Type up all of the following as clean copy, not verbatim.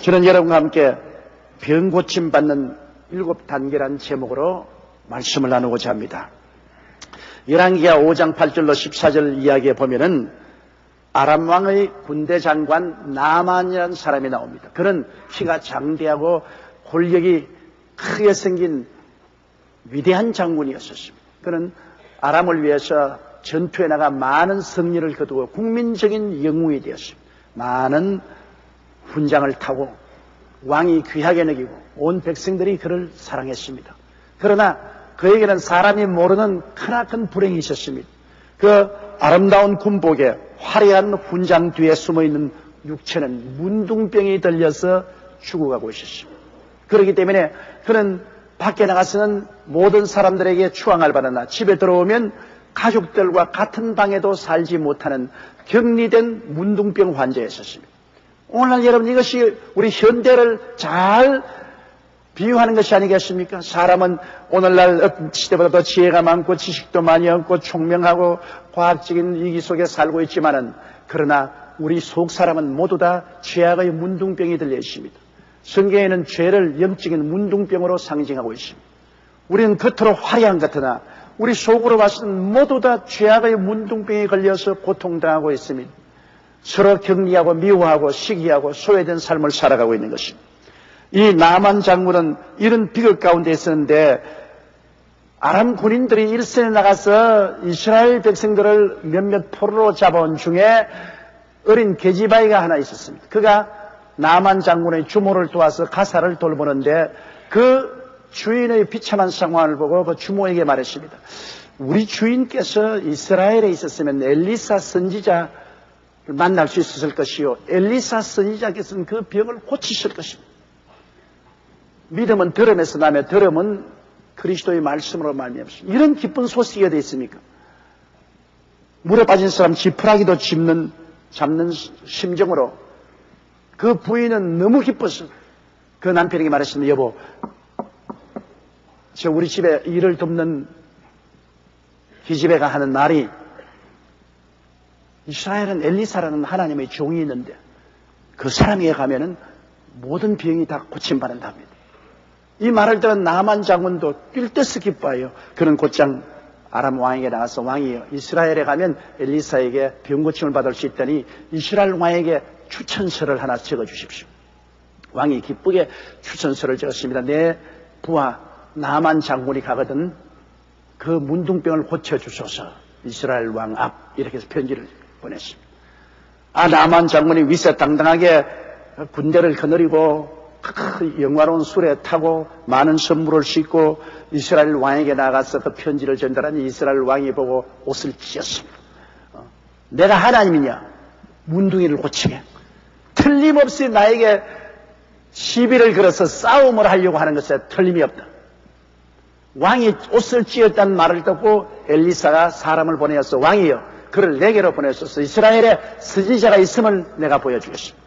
저는 여러분과 함께 병 고침 받는 7단계라는 제목으로 말씀을 나누고자 합니다. 열왕기하 5장 8절로 14절 이야기에 보면은 아람 왕의 군대 장관 나만이라는 사람이 나옵니다. 그는 키가 장대하고 골격이 크게 생긴 위대한 장군이었습니다. 그는 아람을 위해서 전투에 나가 많은 승리를 거두고 국민적인 영웅이 되었습니다. 많은 훈장을 타고 왕이 귀하게 여기고 온 백성들이 그를 사랑했습니다. 그러나 그에게는 사람이 모르는 크나큰 불행이 있었습니다. 그 아름다운 군복에 화려한 훈장 뒤에 숨어있는 육체는 문둥병이 들려서 죽어가고 있었습니다. 그렇기 때문에 그는 밖에 나가서는 모든 사람들에게 추앙을 받으나 집에 들어오면 가족들과 같은 방에도 살지 못하는 격리된 문둥병 환자였습니다. 오늘날 여러분, 이것이 우리 현대를 잘 비유하는 것이 아니겠습니까? 사람은 오늘날 어떤 시대보다 더 지혜가 많고 지식도 많이 얻고 총명하고 과학적인 위기 속에 살고 있지만은, 그러나 우리 속 사람은 모두 다 죄악의 문둥병이 들려 있습니다. 성경에는 죄를 영적인 문둥병으로 상징하고 있습니다. 우리는 겉으로 화려한 것 같으나 우리 속으로 봐서는 모두 다 죄악의 문둥병에 걸려서 고통당하고 있습니다. 서로 격리하고 미워하고 시기하고 소외된 삶을 살아가고 있는 것입니다. 이 나만 장군은 이런 비극 가운데 있었는데, 아람 군인들이 일선에 나가서 이스라엘 백성들을 몇몇 포로로 잡아온 중에 어린 계집아이가 하나 있었습니다. 그가 나만 장군의 주모를 도와서 가사를 돌보는데, 그 주인의 비참한 상황을 보고 그 주모에게 말했습니다. 우리 주인께서 이스라엘에 있었으면 엘리사 선지자를 만날 수 있었을 것이요, 엘리사 선지자께서는 그 병을 고치실 것입니다. 믿음은 들음에서 나며 들음은 그리스도의 말씀으로 말미암습니다. 이런 기쁜 소식이 어디 있습니까? 물에 빠진 사람 지푸라기도 잡는 심정으로 그 부인은 너무 기뻤어. 그 남편에게 말했습니다. 여보, 저 우리 집에 일을 돕는 기집애가 하는 말이, 이스라엘은 엘리사라는 하나님의 종이 있는데 그 사람에게 가면은 모든 병이 다 고침받는답니다. 이 말을 들은 나만 장군도 뛸 듯이 기뻐해요. 그는 곧장 아람 왕에게 나가서, 왕이여, 이스라엘에 가면 엘리사에게 병 고침을 받을 수 있다니 이스라엘 왕에게 추천서를 하나 적어주십시오. 왕이 기쁘게 추천서를 적었습니다. 내 부하 나만 장군이 가거든 그 문둥병을 고쳐주소서, 이스라엘 왕 앞, 이렇게 해서 편지를 보냈습니다. 나만 장군이 위세당당하게 군대를 거느리고 영화로운 수레 타고 많은 선물을 싣고 이스라엘 왕에게 나가서 그 편지를 전달하니 이스라엘 왕이 보고 옷을 찢었습니다. 내가 하나님이냐? 문둥이를 고치게. 틀림없이 나에게 시비를 걸어서 싸움을 하려고 하는 것에 틀림이 없다. 왕이 옷을 찢었다는 말을 듣고 엘리사가 사람을 보내어서, 왕이여, 그를 내게로 보내소서, 이스라엘에 선지자가 있음을 내가 보여주겠습니다.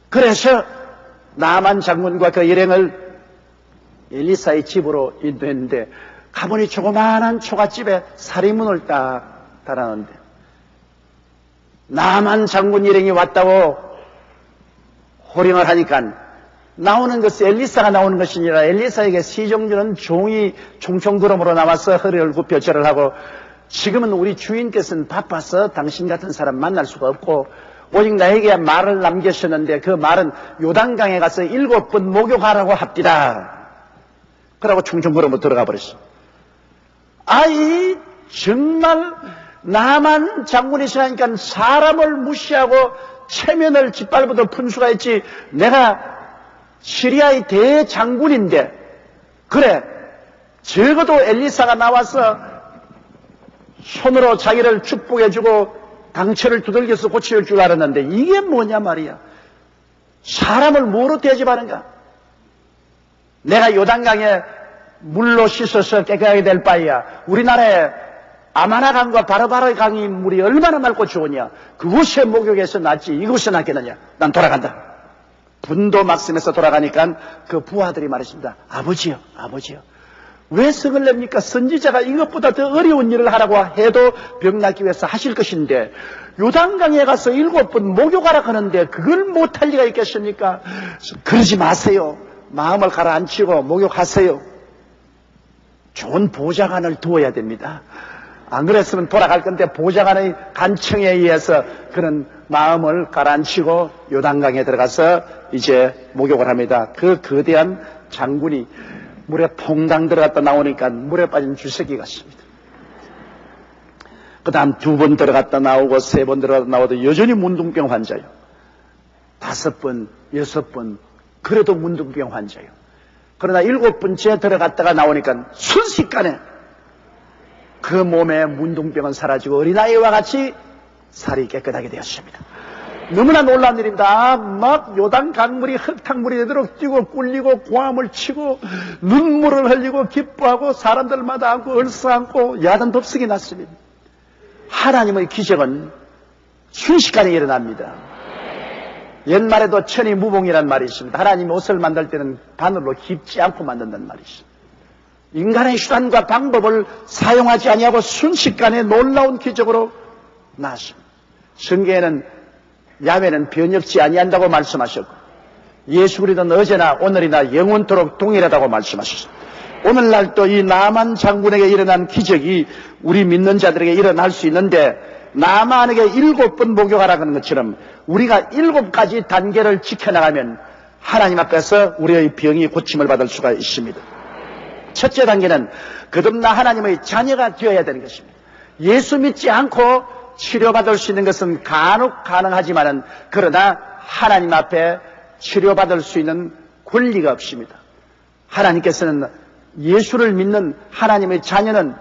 그래서 나만 장군과 그 일행을 엘리사의 집으로 인도했는데, 가보니 조그마한 초가집에 사리문을 딱 달아놨는데, 나만 장군 일행이 왔다고 호령을 하니까 나오는 것이 엘리사가 나오는 것이 아니라 엘리사에게 시종주는 종이 총총구름으로 나와서 허리를 굽혀 절을 하고, 지금은 우리 주인께서는 바빠서 당신 같은 사람 만날 수가 없고 오직 나에게 말을 남기셨는데 그 말은 요단강에 가서 7번 목욕하라고 합디다. 그러고 충청구름으로 들어가 버렸어. 정말 나만 장군이시라니까 사람을 무시하고 체면을 짓밟아도 분수가 있지. 내가 시리아의 대장군인데, 그래, 적어도 엘리사가 나와서 손으로 자기를 축복해주고 당처를 두들겨서 고칠 줄 알았는데 이게 뭐냐 말이야. 사람을 뭐로 대접하는가? 내가 요단강에 물로 씻어서 깨끗하게 될 바에야 우리나라에 아마나강과 바르바르강이 물이 얼마나 맑고 좋으냐. 그곳에 목욕해서 낫지 이곳에 낫겠느냐. 난 돌아간다. 분도 막심에서 돌아가니까 그 부하들이 말했습니다. 아버지요, 왜 성을 냅니까? 선지자가 이것보다 더 어려운 일을 하라고 해도 병 낫기 위해서 하실 것인데 요단강에 가서 7번 목욕하라 하는데 그걸 못할 리가 있겠습니까? 그러지 마세요. 마음을 가라앉히고 목욕하세요. 좋은 보좌관을 두어야 됩니다. 안 그랬으면 돌아갈 건데 보좌관의 간청에 의해서 그런 마음을 가라앉히고 요단강에 들어가서 이제 목욕을 합니다. 그 거대한 장군이 물에 퐁당 들어갔다 나오니까 물에 빠진 쥐새끼 같습니다. 그 다음 2번 들어갔다 나오고 3번 들어갔다 나오도 여전히 문둥병 환자예요. 5번, 6번 그래도 문둥병 환자예요. 그러나 7번째 들어갔다가 나오니까 순식간에 그 몸에 문둥병은 사라지고 어린아이와 같이 살이 깨끗하게 되었습니다. 너무나 놀라운 일입니다. 막 요단 강물이 흙탕물이 되도록 뛰고 꿀리고 고함을 치고 눈물을 흘리고 기뻐하고 사람들마다 안고 얼싸안고 야단 덥석이 났습니다. 하나님의 기적은 순식간에 일어납니다. 옛말에도 천이무봉이라는 말이 있습니다. 하나님이 옷을 만들 때는 바늘로 깁지 않고 만든다는 말이 있습니다. 인간의 수단과 방법을 사용하지 아니하고 순식간에 놀라운 기적으로 나왔습니다. 성경에는 야훼는 변혁지 아니한다고 말씀하셨고 예수 그리스도는 어제나 오늘이나 영원토록 동일하다고 말씀하셨습니다. 오늘날 또 이 나만 장군에게 일어난 기적이 우리 믿는 자들에게 일어날 수 있는데 나만에게 7번 목욕하라는 것처럼 우리가 7가지 단계를 지켜나가면 하나님 앞에서 우리의 병이 고침을 받을 수가 있습니다. 첫째 단계는 거듭나 하나님의 자녀가 되어야 되는 것입니다. 예수 믿지 않고 치료받을 수 있는 것은 간혹 가능하지만은 그러나 하나님 앞에 치료받을 수 있는 권리가 없습니다. 하나님께서는 예수를 믿는 하나님의 자녀는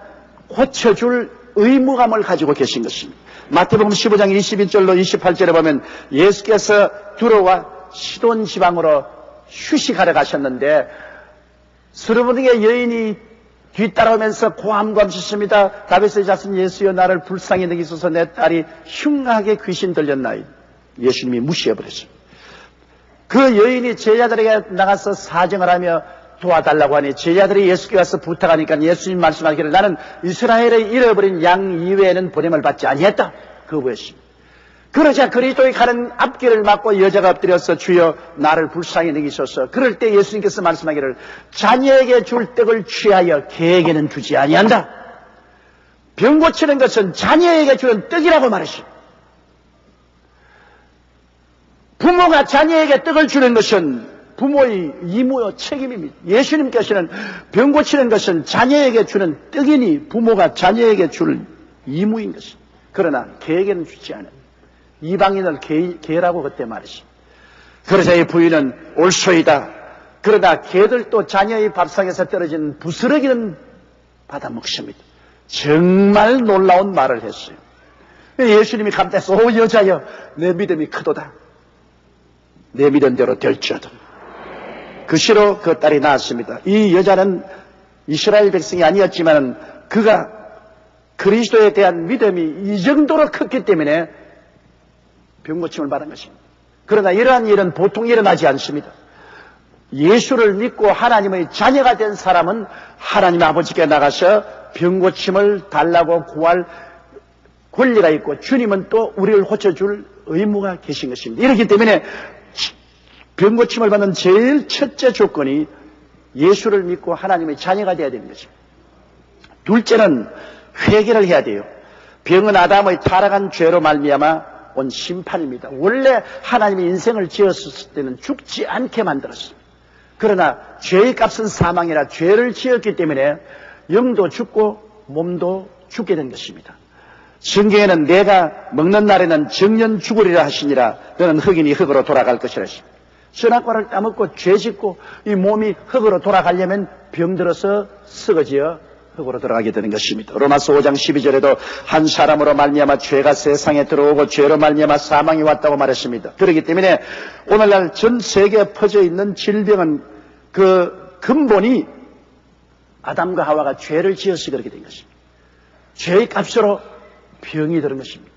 고쳐줄 의무감을 가지고 계신 것입니다. 마태복음 15장 21절로 28절에 보면 예수께서 두로와 시돈 지방으로 휴식하러 가셨는데 스르브등의 여인이 뒤따라오면서 고함짓습니다. 다윗의 자손 예수여 나를 불쌍히 여기소서 내 딸이 흉하게 귀신 들렸나이다. 예수님이 무시해버렸습니다. 그 여인이 제자들에게 나가서 사정을 하며 도와달라고 하니 제자들이 예수께 와서 부탁하니까 예수님 말씀하기를 나는 이스라엘의 잃어버린 양 이외에는 보냄을 받지 아니했다. 거부했습니다. 그러자 그리스도의 가는 앞길을 막고 여자가 엎드려서 주여 나를 불쌍히 여기소서. 그럴 때 예수님께서 말씀하기를 자녀에게 줄 떡을 취하여 개에게는 주지 아니한다. 병 고치는 것은 자녀에게 주는 떡이라고 말했습니다. 부모가 자녀에게 떡을 주는 것은 부모의 의무요 책임입니다. 예수님께서는 병 고치는 것은 자녀에게 주는 떡이니 부모가 자녀에게 줄 의무인 것입니다. 그러나 개에게는 주지 않아요. 이방인을 개라고 그때 말했습니다. 그러자 이 부인은 옳소이다. 그러나 개들도 자녀의 밥상에서 떨어진 부스러기는 받아 먹습니다. 정말 놀라운 말을 했어요. 예수님이 감탄해서 오 여자여 내 믿음이 크도다. 내 믿은 대로 될지어다. 그 시로 그 딸이 낳았습니다. 이 여자는 이스라엘 백성이 아니었지만 그가 그리스도에 대한 믿음이 이 정도로 컸기 때문에 병고침을 받은 것입니다. 그러나 이러한 일은 보통 일어나지 않습니다. 예수를 믿고 하나님의 자녀가 된 사람은 하나님 아버지께 나가서 병고침을 달라고 구할 권리가 있고 주님은 또 우리를 고쳐줄 의무가 계신 것입니다. 이렇기 때문에 병고침을 받는 제일 첫째 조건이 예수를 믿고 하나님의 자녀가 되어야 되는 것입니다. 둘째는 회개를 해야 돼요. 병은 아담의 타락한 죄로 말미암아 온 심판입니다. 원래 하나님이 인생을 지었을 때는 죽지 않게 만들었습니다. 그러나 죄의 값은 사망이라 죄를 지었기 때문에 영도 죽고 몸도 죽게 된 것입니다. 성경에는 내가 먹는 날에는 정년 죽으리라 하시니라 너는 흙이니 흙으로 돌아갈 것이라 하십니다. 선악과를 따먹고 죄짓고 이 몸이 흙으로 돌아가려면 병들어서 썩어지어 흙으로 들어가게 되는 것입니다. 로마서 5장 12절에도 한 사람으로 말미암아 죄가 세상에 들어오고 죄로 말미암아 사망이 왔다고 말했습니다. 그렇기 때문에 오늘날 전 세계에 퍼져 있는 질병은 그 근본이 아담과 하와가 죄를 지어서 그렇게 된 것입니다. 죄의 값으로 병이 들은 것입니다.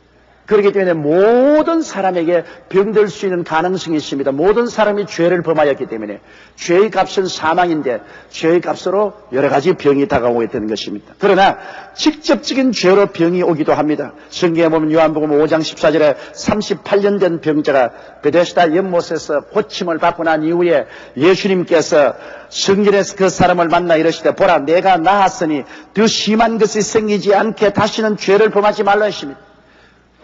그렇기 때문에 모든 사람에게 병들 수 있는 가능성이 있습니다. 모든 사람이 죄를 범하였기 때문에 죄의 값은 사망인데 죄의 값으로 여러 가지 병이 다가오게 되는 것입니다. 그러나 직접적인 죄로 병이 오기도 합니다. 성경에 보면 요한복음 5장 14절에 38년 된 병자가 베데스다 연못에서 고침을 받고 난 이후에 예수님께서 성전에서 그 사람을 만나 이르시되 보라 내가 나았으니 더 심한 것이 생기지 않게 다시는 죄를 범하지 말라 하십니다.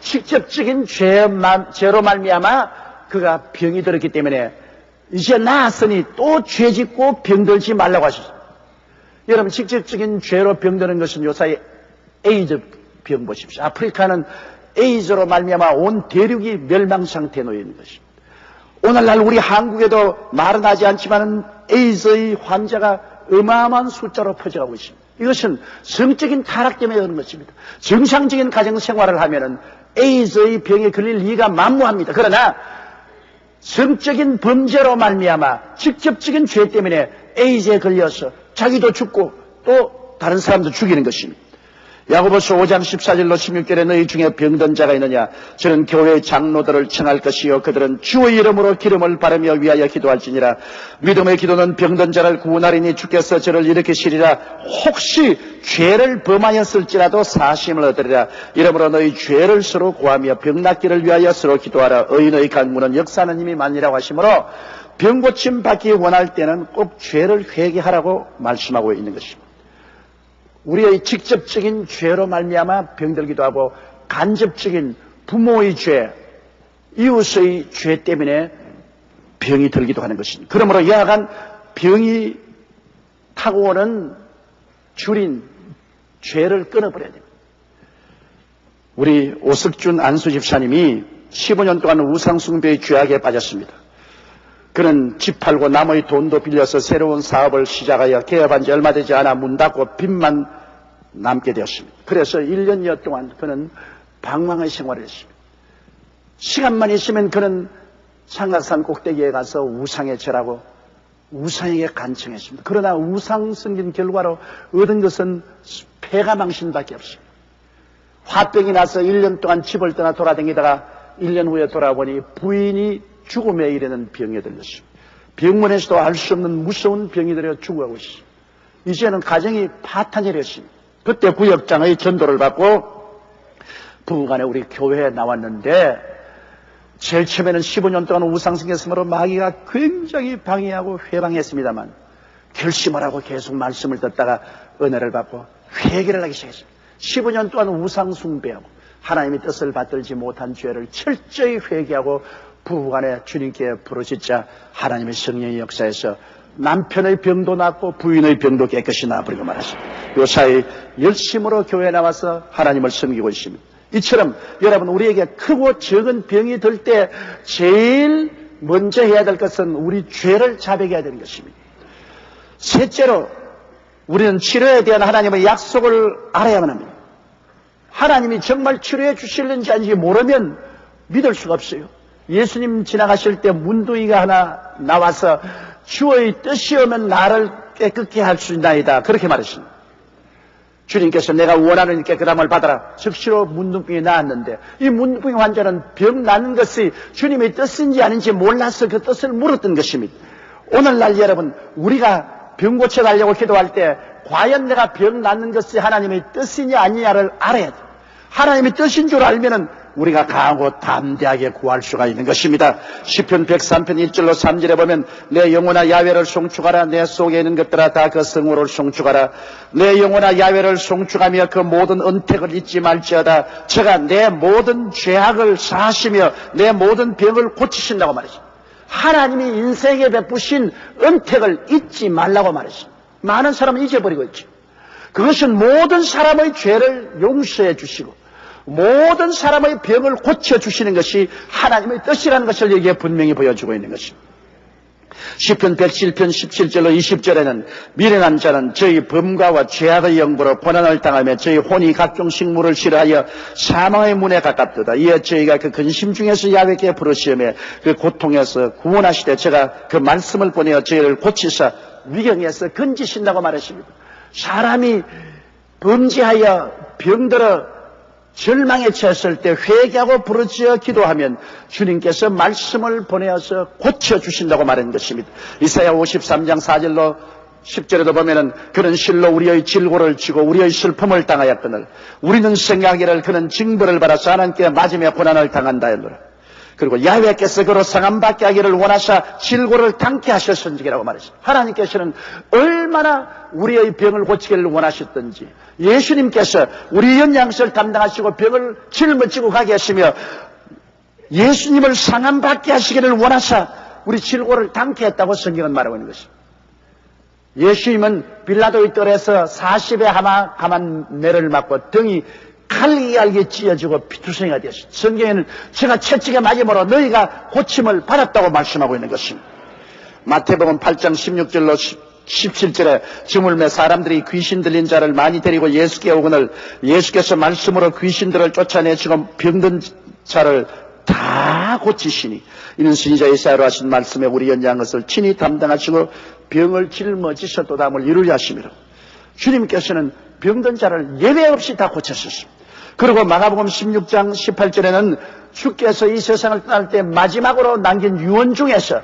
직접적인 죄로 말미암아 그가 병이 들었기 때문에 이제 나았으니 또 죄짓고 병들지 말라고 하셨습니다. 여러분 직접적인 죄로 병드는 것은 요사이 에이즈 병 보십시오. 아프리카는 에이즈로 말미암아 온 대륙이 멸망 상태에 놓여 있는 것입니다. 오늘날 우리 한국에도 말은 하지 않지만 에이즈의 환자가 어마어마한 숫자로 퍼져가고 있습니다. 이것은 성적인 타락 때문에 그런 것입니다. 정상적인 가정생활을 하면은 에이즈의 병에 걸릴 리가 만무합니다. 그러나 성적인 범죄로 말미암아 직접적인 죄 때문에 에이즈에 걸려서 자기도 죽고 또 다른 사람도 죽이는 것입니다. 야고보서 5장 14절로 16절에 너희 중에 병든 자가 있느냐 저는 교회의 장로들을 청할 것이요 그들은 주의 이름으로 기름을 바르며 위하여 기도할지니라. 믿음의 기도는 병든 자를 구원하리니 주께서 저를 일으키시리라. 혹시 죄를 범하였을지라도 사심을 얻으리라. 이러므로 너희 죄를 서로 구하며 병 낫기를 위하여 서로 기도하라. 의인의 강문은 역사하는 힘이 많으라고 하시므로 병 고침 받기 원할 때는 꼭 죄를 회개하라고 말씀하고 있는 것입니다. 우리의 직접적인 죄로 말미암아 병들기도 하고 간접적인 부모의 죄, 이웃의 죄 때문에 병이 들기도 하는 것입니다. 그러므로 여하간 병이 타고 오는 줄인 죄를 끊어버려야 됩니다. 우리 오석준 안수 집사님이 15년 동안 우상숭배의 죄악에 빠졌습니다. 그는 집 팔고 남의 돈도 빌려서 새로운 사업을 시작하여 개업한 지 얼마 되지 않아 문 닫고 빚만 남게 되었습니다. 그래서 1년여 동안 그는 방황의 생활을 했습니다. 시간만 있으면 그는 삼각산 꼭대기에 가서 우상에 절하고 우상에게 간청했습니다. 그러나 우상 섬긴 결과로 얻은 것은 폐가 망신밖에 없습니다. 화병이 나서 1년 동안 집을 떠나 돌아다니다가 1년 후에 돌아보니 부인이 죽음에 이르는 병에 들렸습니다. 병원에서도 알 수 없는 무서운 병이 들어 죽어가고 있습니다. 이제는 가정이 파탄이 됐습니다. 그때 구역장의 전도를 받고 부부간에 우리 교회에 나왔는데 제일 처음에는 15년 동안 우상승했으므로 마귀가 굉장히 방해하고 회방했습니다만 결심을 하고 계속 말씀을 듣다가 은혜를 받고 회개를 하기 시작했습니다. 15년 동안 우상숭배하고 하나님의 뜻을 받들지 못한 죄를 철저히 회개하고 부부간에 주님께 부르짖자 하나님의 성령의 역사에서 남편의 병도 낫고 부인의 병도 깨끗이 나아버리고 말았습니다. 요사이 열심으로 교회에 나와서 하나님을 섬기고 있습니다. 이처럼 여러분 우리에게 크고 적은 병이 들 때 제일 먼저 해야 될 것은 우리 죄를 자백해야 되는 것입니다. 셋째로 우리는 치료에 대한 하나님의 약속을 알아야만 합니다. 하나님이 정말 치료해 주실는지 아닌지 모르면 믿을 수가 없어요. 예수님 지나가실 때 문둥이가 하나 나와서 주의 뜻이 오면 나를 깨끗게 할 수 있나이다 그렇게 말했습니다. 주님께서 내가 원하는 깨끗함을 받아라. 즉시로 문둥병이 나았는데 이 문둥병 환자는 병 나는 것이 주님의 뜻인지 아닌지 몰라서 그 뜻을 물었던 것입니다. 오늘날 여러분 우리가 병 고쳐달라고 기도할 때 과연 내가 병 낫는 것이 하나님의 뜻이냐 아니냐를 알아야 돼요. 하나님의 뜻인 줄 알면은 우리가 강하고 담대하게 구할 수가 있는 것입니다. 시편 103편 1절로 3절에 보면 내 영혼아 야훼를 송축하라. 내 속에 있는 것들아 다 그 성호를 송축하라. 내 영혼아 야훼를 송축하며 그 모든 은택을 잊지 말지어다. 저가 내 모든 죄악을 사하시며 내 모든 병을 고치신다고 말했습니다. 하나님이 인생에 베푸신 은택을 잊지 말라고 말했습니다. 많은 사람은 잊어버리고 있죠. 그것은 모든 사람의 죄를 용서해 주시고 모든 사람의 병을 고쳐주시는 것이 하나님의 뜻이라는 것을 여기에 분명히 보여주고 있는 것입니다. 시편 107편 17절로 20절에는 미련한 자는 저희 범과와 죄악의 영부로 고난을 당하며 저희 혼이 각종 식물을 싫어하여 사망의 문에 가깝도다. 이에 저희가 그 근심 중에서 야훼께 부르시며 그 고통에서 구원하시되 제가 그 말씀을 보내어 저희를 고치사 위경에서 건지신다고 말했습니다. 사람이 범죄하여 병들어 절망에 처했을 때 회개하고 부르짖어 기도하면 주님께서 말씀을 보내어서 고쳐주신다고 말한 것입니다. 이사야 53장 4절로 10절에도 보면은 그는 실로 우리의 질고를 지고 우리의 슬픔을 당하였거늘 우리는 생각하기를 그는 징벌을 받아서 하나님께 맞으며 고난을 당한다 했노라. 그리고 야훼께서 그로 상함받게 하기를 원하사 질고를 당케 하셨은지라고 말했습니다. 하나님께서는 얼마나 우리의 병을 고치기를 원하셨던지, 예수님께서 우리 연양을 담당하시고 병을 짊어지고 가게 하시며 예수님을 상함받게 하시기를 원하사 우리 질고를 당케 했다고 성경은 말하고 있는 것입니다. 예수님은 빌라도의 뜰에서 40의 가만 매를 맞고 등이 칼기알게 찢어지고 피투성이가 되었습니다. 성경에는 제가 채찍에 맞음으로 너희가 고침을 받았다고 말씀하고 있는 것입니다. 마태복음 8장 16절로 17절에 저물매 사람들이 귀신 들린 자를 많이 데리고 예수께 오거늘 예수께서 말씀으로 귀신들을 쫓아내시고 병든 자를 다 고치시니 이는 선지자 예사야로 하신 말씀에 우리 연장 것을 친히 담당하시고 병을 짊어지셨도다함을 이루려 하심이라. 주님께서는 병든 자를 예외 없이 다 고쳤었습니다. 그리고 마가복음 16장 18절에는 주께서 이 세상을 떠날 때 마지막으로 남긴 유언 중에서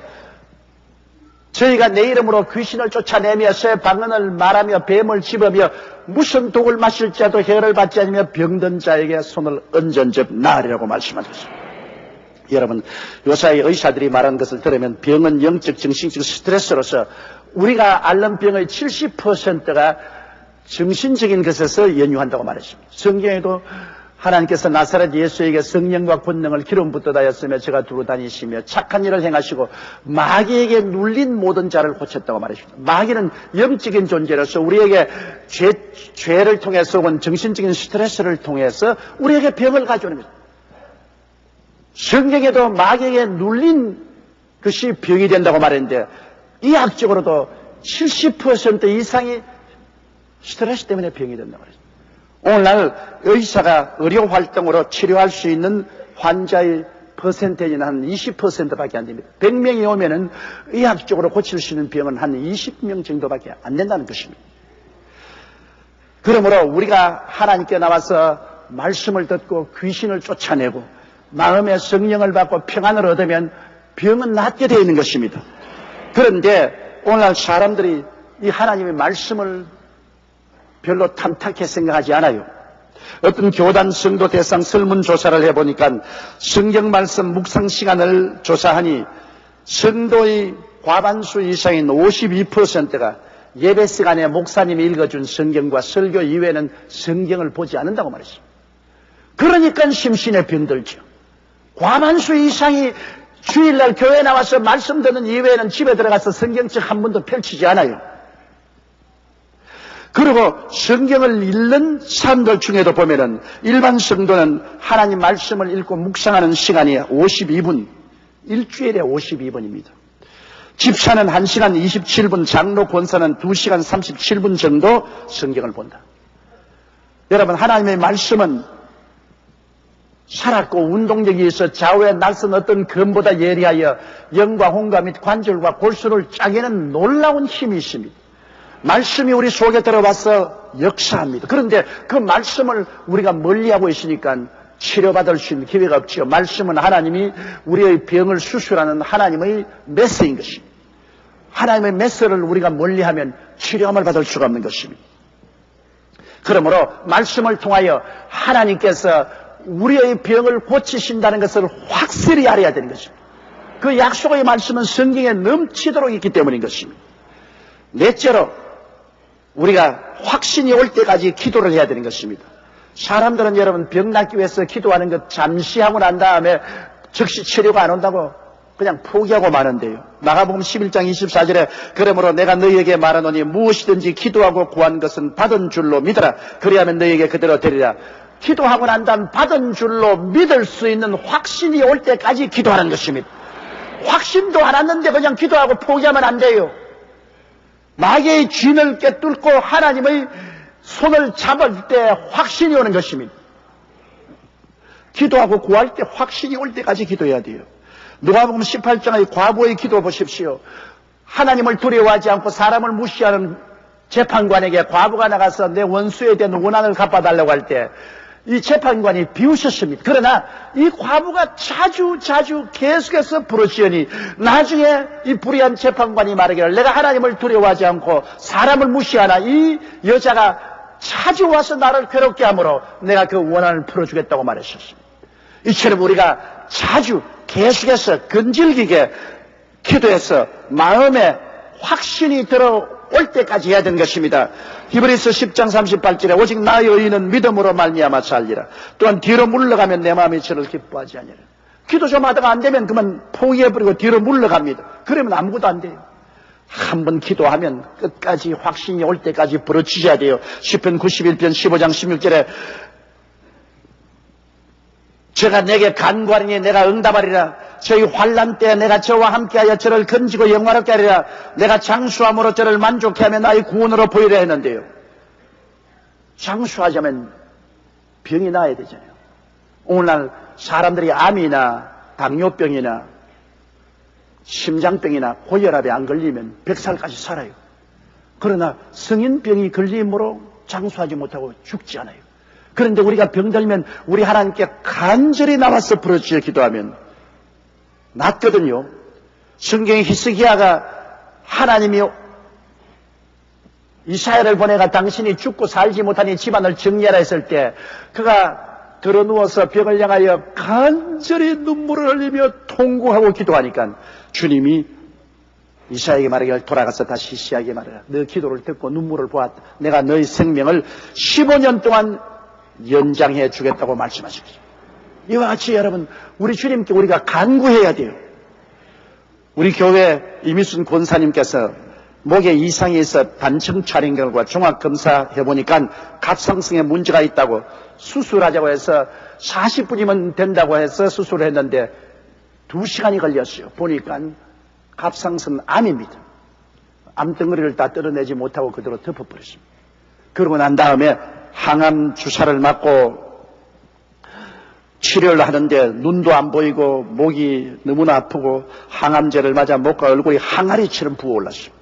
저희가 내 이름으로 귀신을 쫓아내며 새 방언을 말하며 뱀을 집으며 무슨 독을 마실지라도 해를 받지 않으며 병든 자에게 손을 얹은즉 나으리라고 말씀하셨습니다. 여러분, 요사이 의사들이 말한 것을 들으면 병은 영적, 정신적 스트레스로서 우리가 앓는 병의 70%가 정신적인 것에서 연유한다고 말했습니다. 성경에도 하나님께서 나사렛 예수에게 성령과 권능을 기름 붓듯하였으며 제가 두루 다니시며 착한 일을 행하시고 마귀에게 눌린 모든 자를 고쳤다고 말했습니다. 마귀는 영적인 존재로서 우리에게 죄를 통해서 온 정신적인 스트레스를 통해서 우리에게 병을 가져오는 것입니다. 성경에도 마귀에게 눌린 것이 병이 된다고 말했는데 의학적으로도 70% 이상이 스트레스 때문에 병이 된다고 말했습니다. 오늘날 의사가 의료 활동으로 치료할 수 있는 환자의 퍼센테이지는 한 20%밖에 안 됩니다. 100명이 오면은 의학적으로 고칠 수 있는 병은 한 20명 정도밖에 안 된다는 것입니다. 그러므로 우리가 하나님께 나와서 말씀을 듣고 귀신을 쫓아내고 마음의 성령을 받고 평안을 얻으면 병은 낫게 되어 있는 것입니다. 그런데 오늘날 사람들이 이 하나님의 말씀을 별로 탐탁히 생각하지 않아요. 어떤 교단 성도 대상 설문조사를 해보니까 성경 말씀 묵상 시간을 조사하니 성도의 과반수 이상인 52%가 예배 시간에 목사님이 읽어준 성경과 설교 이외에는 성경을 보지 않는다고 말했습니다. 그러니까 심신에 병들죠. 과반수 이상이 주일날 교회 나와서 말씀 듣는 이외에는 집에 들어가서 성경책 한 번도 펼치지 않아요. 그리고 성경을 읽는 사람들 중에도 보면은 일반 성도는 하나님 말씀을 읽고 묵상하는 시간이 52분, 일주일에 52분입니다. 집사는 1시간 27분, 장로 권사는 2시간 37분 정도 성경을 본다. 여러분, 하나님의 말씀은 살았고 운동력이 있어 좌우에 날선 어떤 검보다 예리하여 영과 홍과 및 관절과 골수를 짜게는 놀라운 힘이 있습니다. 말씀이 우리 속에 들어와서 역사합니다. 그런데 그 말씀을 우리가 멀리하고 있으니까 치료받을 수 있는 기회가 없지요. 말씀은 하나님이 우리의 병을 수술하는 하나님의 메스인 것입니다. 하나님의 메스를 우리가 멀리하면 치료함을 받을 수가 없는 것입니다. 그러므로 말씀을 통하여 하나님께서 우리의 병을 고치신다는 것을 확실히 알아야 되는 것입니다. 그 약속의 말씀은 성경에 넘치도록 있기 때문인 것입니다. 넷째로 우리가 확신이 올 때까지 기도를 해야 되는 것입니다. 사람들은 여러분 병 낫기 위해서 기도하는 것 잠시 하고 난 다음에 즉시 치료가 안 온다고 그냥 포기하고 마는데요. 마가복음 11장 24절에 그러므로 내가 너희에게 말하노니 무엇이든지 기도하고 구한 것은 받은 줄로 믿어라. 그리하면 너희에게 그대로 되리라. 기도하고 난 다음 받은 줄로 믿을 수 있는 확신이 올 때까지 기도하는 것입니다. 확신도 안 왔는데 그냥 기도하고 포기하면 안 돼요. 마귀의 진을 꿰뚫고 하나님의 손을 잡을 때 확신이 오는 것입니다. 기도하고 구할 때 확신이 올 때까지 기도해야 돼요. 누가복음 18장의 과부의 기도 보십시오. 하나님을 두려워하지 않고 사람을 무시하는 재판관에게 과부가 나가서 내 원수에 대한 원한을 갚아달라고 할 때 이 재판관이 비웃었습니다. 그러나 이 과부가 자주 계속해서 부르시니 나중에 이 불의한 재판관이 말하기를 내가 하나님을 두려워하지 않고 사람을 무시하나 이 여자가 자주 와서 나를 괴롭게 하므로 내가 그 원한을 풀어주겠다고 말했었습니다. 이처럼 우리가 자주 계속해서 근질기게 기도해서 마음에 확신이 들어올 때까지 해야 되는 것입니다. 히브리서 10장 38절에 오직 나의 의인은 믿음으로 말미암아 살리라. 또한 뒤로 물러가면 내 마음이 저를 기뻐하지 아니하리라. 기도 좀 하다가 안 되면 그만 포기해버리고 뒤로 물러갑니다. 그러면 아무것도 안 돼요. 한번 기도하면 끝까지 확신이 올 때까지 부르짖어야 돼요. 시편 91편 15장 16절에 저가 내게 간구하리니 내가 응답하리라. 저희 환난 때에 내가 저와 함께하여 저를 건지고 영화롭게 하리라. 내가 장수함으로 저를 만족케 하며 나의 구원으로 보이려 했는데요. 장수하자면 병이 나야 되잖아요. 오늘날 사람들이 암이나 당뇨병이나 심장병이나 고혈압에 안 걸리면 100살까지 살아요. 그러나 성인병이 걸림으로 장수하지 못하고 죽지 않아요. 그런데 우리가 병들면 우리 하나님께 간절히 나와서 부르짖어 기도하면 낫거든요. 성경의 히스기야가 하나님이 이사야를 보내가 당신이 죽고 살지 못하니 집안을 정리하라 했을 때 그가 들어누워서 벽을 향하여 간절히 눈물을 흘리며 통곡하고 기도하니까 주님이 이사야에게 말하기를 돌아가서 다시 히스기야에게 말하라. 너 기도를 듣고 눈물을 보았다. 내가 너의 생명을 15년 동안 연장해 주겠다고 말씀하십니다. 이와 같이 여러분 우리 주님께 우리가 간구해야 돼요. 우리 교회 이미순 권사님께서 목에 이상이 있어 단청 촬영 결과 종합검사 해보니까 갑상선에 문제가 있다고 수술하자고 해서 40분이면 된다고 해서 수술을 했는데 2시간이 걸렸어요. 보니까 갑상선 암입니다. 암덩어리를 다 뜯어내지 못하고 그대로 덮어버렸습니다. 그러고 난 다음에 항암 주사를 맞고 치료를 하는데 눈도 안 보이고 목이 너무나 아프고 항암제를 맞아 목과 얼굴이 항아리처럼 부어올랐습니다.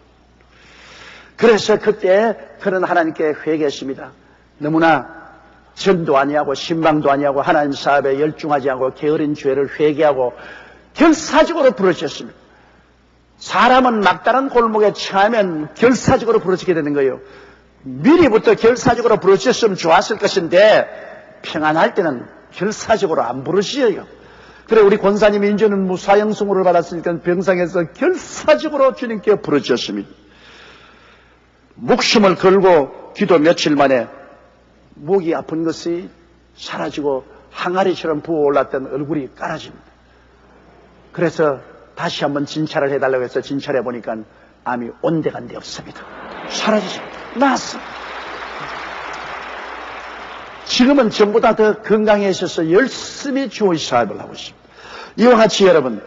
그래서 그때 그는 하나님께 회개했습니다. 너무나 전도 아니하고 신방도 아니하고 하나님 사업에 열중하지 않고 게으른 죄를 회개하고 결사적으로 부르짖었습니다. 사람은 막다른 골목에 처하면 결사적으로 부르짖게 되는 거예요. 미리부터 결사적으로 부르짖었으면 좋았을 것인데 평안할 때는 결사적으로 안 부르짖어요. 그래 우리 권사님이 이제는 무사형수를 받았으니까 병상에서 결사적으로 주님께 부르짖었습니다. 목숨을 걸고 기도 며칠 만에 목이 아픈 것이 사라지고 항아리처럼 부어올랐던 얼굴이 깔아집니다. 그래서 다시 한번 진찰을 해달라고 해서 진찰해 보니까 암이 온데간데 없습니다. 사라지십니다. 나았습니다. 지금은 전보다 더 건강해져서 열심히 주의 사업을 하고 있습니다. 이와 같이 여러분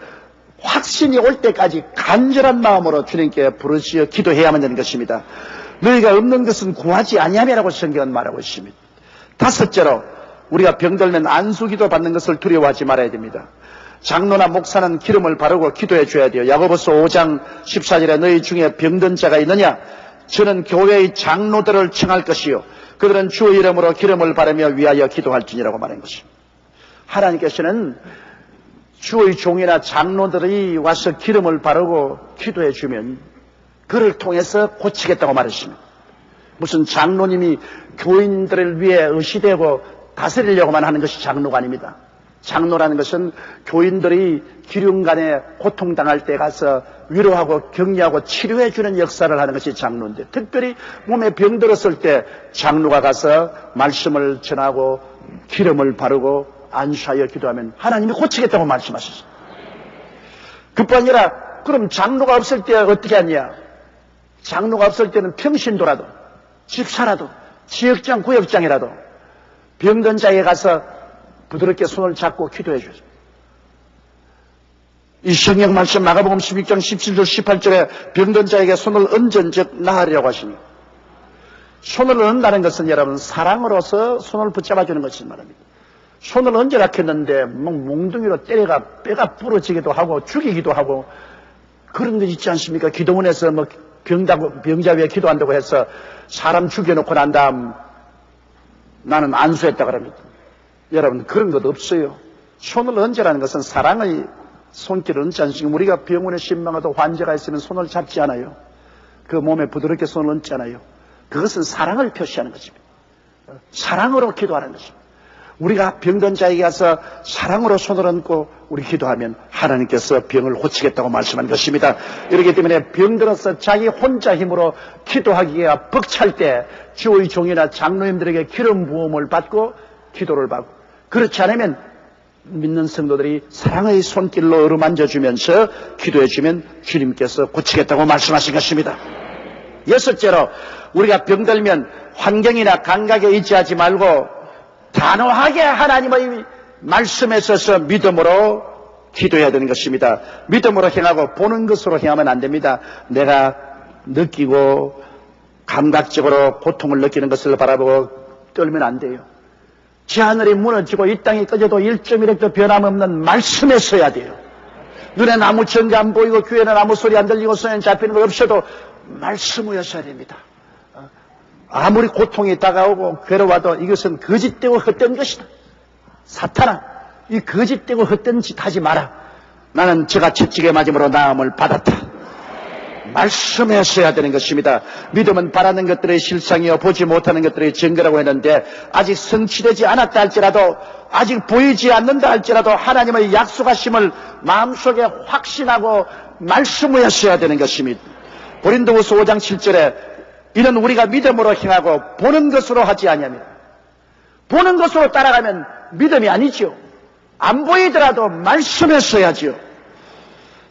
확신이 올 때까지 간절한 마음으로 주님께 부르짖어 기도해야만 되는 것입니다. 너희가 없는 것은 구하지 아니함이라고 성경은 말하고 있습니다. 다섯째로 우리가 병들면 안수기도 받는 것을 두려워하지 말아야 됩니다. 장로나 목사는 기름을 바르고 기도해 줘야 돼요. 야고보서 5장 14절에 너희 중에 병든 자가 있느냐? 저는 교회의 장로들을 청할 것이요 그들은 주의 이름으로 기름을 바르며 위하여 기도할지니라고 말한 것입니다. 하나님께서는 주의 종이나 장로들이 와서 기름을 바르고 기도해 주면 그를 통해서 고치겠다고 말했습니다. 무슨 장로님이 교인들을 위해 의시되고 다스리려고만 하는 것이 장로가 아닙니다. 장로라는 것은 교인들이 기륜간에 고통당할 때 가서 위로하고 격려하고 치료해 주는 역사를 하는 것이 장로인데 특별히 몸에 병들었을 때 장로가 가서 말씀을 전하고 기름을 바르고 안수하여 기도하면 하나님이 고치겠다고 말씀하셨어요. 그뿐 아니라 그럼 장로가 없을 때 어떻게 하냐? 장로가 없을 때는 평신도라도 집사라도 지역장 구역장이라도 병든 자에게 가서 부드럽게 손을 잡고 기도해 주세요. 이 성경 말씀 마가복음 12장 17절 18절에 병든 자에게 손을 얹은즉 나으리라고 하시니 손을 얹는다는 것은 여러분 사랑으로서 손을 붙잡아 주는 것을 말합니다. 손을 얹으라 했는데 몽둥이로 때려가 뼈가 부러지기도 하고 죽이기도 하고 그런 거 있지 않습니까? 기도원에서 병자 위에 기도한다고 해서 사람 죽여놓고 난 다음 나는 안수했다 그럽니다. 여러분, 그런 것 없어요. 손을 얹으라는 것은 사랑의 손길을 얹지 않습니까? 우리가 병원에 신방하도 환자가 있으면 손을 잡지 않아요. 그 몸에 부드럽게 손을 얹지 않아요. 그것은 사랑을 표시하는 것입니다. 사랑으로 기도하는 것입니다. 우리가 병든 자에게 가서 사랑으로 손을 얹고 우리 기도하면 하나님께서 병을 고치겠다고 말씀한 것입니다. 이렇기 때문에 병들어서 자기 혼자 힘으로 기도하기가 벅찰 때 주의 종이나 장로님들에게 기름 부음을 받고 기도를 받고, 그렇지 않으면 믿는 성도들이 사랑의 손길로 어루만져 주면서 기도해 주면 주님께서 고치겠다고 말씀하신 것입니다. 여섯째로, 우리가 병들면 환경이나 감각에 의지하지 말고 단호하게 하나님의 말씀에 서서 믿음으로 기도해야 되는 것입니다. 믿음으로 행하고 보는 것으로 행하면 안 됩니다. 내가 느끼고 감각적으로 고통을 느끼는 것을 바라보고 떨면 안 돼요. 제 하늘이 무너지고 이 땅이 꺼져도 1.1획도 변함없는 말씀에 서야 돼요. 눈에 아무 전가 안 보이고 귀에는 아무 소리 안 들리고 손에 잡히는 거 없어도 말씀으로 서야 됩니다. 아무리 고통이 다가오고 괴로워도 이것은 거짓되고 헛된 것이다. 사탄아, 이 거짓되고 헛된 짓 하지 마라. 나는 저가 채찍에 맞음으로 나음을 받았다. 말씀에 서야 되는 것입니다. 믿음은 바라는 것들의 실상이요 보지 못하는 것들의 증거라고 했는데, 아직 성취되지 않았다 할지라도, 아직 보이지 않는다 할지라도 하나님의 약속하심을 마음속에 확신하고 말씀에 서야 되는 것입니다. 고린도후서 5장 7절에 이는 우리가 믿음으로 행하고 보는 것으로 하지 아니하며, 보는 것으로 따라가면 믿음이 아니지요. 안 보이더라도 말씀에 서야지요.